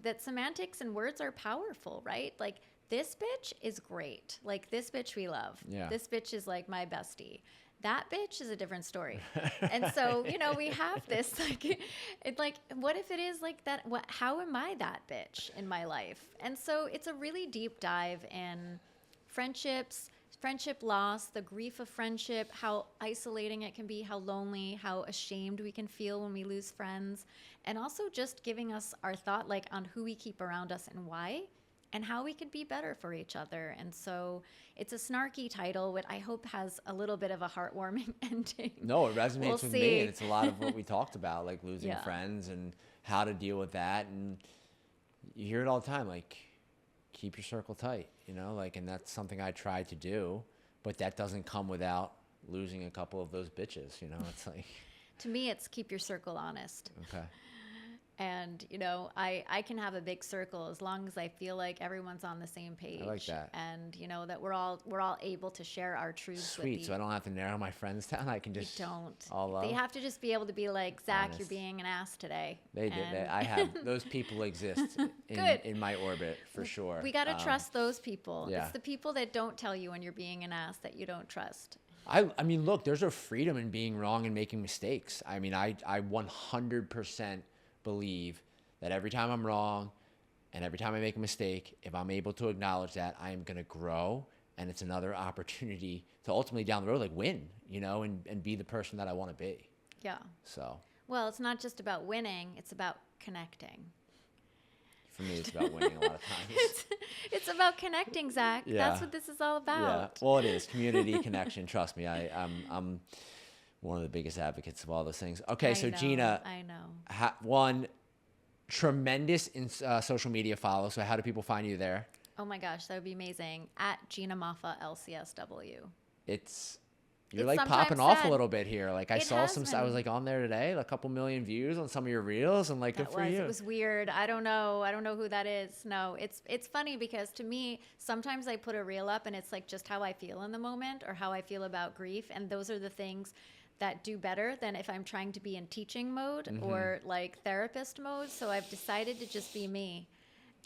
that semantics and words are powerful, right? Like this bitch is great. Like this bitch we love. Yeah. This bitch is like my bestie. That bitch is a different story. And so, we have this, what if it is like that? How am I that bitch in my life? And so it's a really deep dive in friendships, friendship loss, the grief of friendship, how isolating it can be, how lonely, how ashamed we can feel when we lose friends, and also just giving us our thought on who we keep around us and why, and how we could be better for each other. And so it's a snarky title, which I hope has a little bit of a heartwarming ending. No, it resonates We'll with see. me, and it's a lot of what we talked about, like losing Yeah. friends and how to deal with that. And you hear it all the time, like keep your circle tight, and that's something I try to do, but that doesn't come without losing a couple of those bitches, it's like. To me, it's keep your circle honest. Okay. And, I can have a big circle as long as I feel like everyone's on the same page. I like that. And, that we're all able to share our truths Sweet. So I don't have to narrow my friends down. I can just don't. all love. They have to just be able to be like, Zach, Honest. you're being an ass today. They did. I have those people exist in my orbit for sure. We got to trust those people. Yeah. It's the people that don't tell you when you're being an ass that you don't trust. I mean, look, there's a freedom in being wrong and making mistakes. I mean, I 100% believe that every time I'm wrong and every time I make a mistake, if I'm able to acknowledge that, I am going to grow, and it's another opportunity to ultimately down the road, win, and be the person that I want to be. Yeah. So. Well, it's not just about winning. It's about connecting. For me, it's about winning a lot of times. It's about connecting, Zach. Yeah. That's what this is all about. Yeah. Well, it is community connection. Trust me, I'm one of the biggest advocates of all those things. Okay, so Gina, I know. One tremendous social media follow. So how do people find you there? Oh my gosh, that would be amazing. At Gina Moffa LCSW. You're It's like popping off a said. little bit here. Like I It saw has I was been. like on there today, a couple million views on some of your reels, and good for you. It was weird. I don't know who that is. No, it's funny because to me, sometimes I put a reel up and it's like just how I feel in the moment or how I feel about grief. And those are the things that do better than if I'm trying to be in teaching mode or like therapist mode. So I've decided to just be me.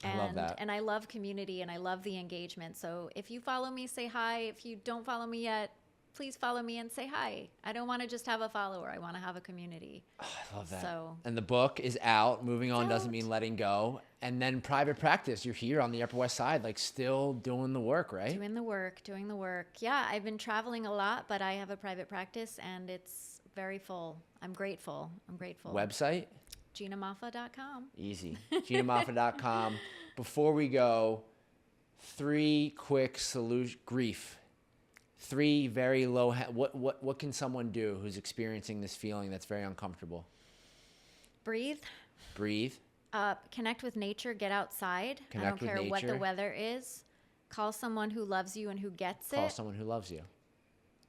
I love that. And I love community and I love the engagement. So if you follow me, say hi. If you don't follow me yet, please follow me and say hi. I don't want to just have a follower. I want to have a community. Oh, I love that. So, and the book is out. Moving on doesn't out. mean letting go. And then private practice. You're here on the Upper West Side, still doing the work, right? doing the work. Yeah, I've been traveling a lot, but I have a private practice and it's very full. I'm grateful. Website? GinaMoffa.com. Easy. GinaMoffa.com. Before we go, 3 quick grief. 3 very low. What can someone do who's experiencing this feeling that's very uncomfortable? Breathe. Breathe. Connect with nature. Get outside. Connect I don't with care what the nature. weather is. Call someone who loves you and who gets Call it. someone who loves you.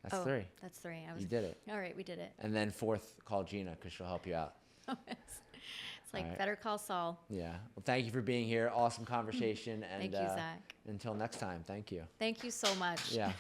That's Oh, 3. that's 3. You did it. All right, we did it. And then 4th, call Gina because she'll help you out. It's like All right. Better Call Saul. Yeah. Well, thank you for being here. Awesome conversation. And Thank you, Zach. until next time, thank you. Thank you so much. Yeah.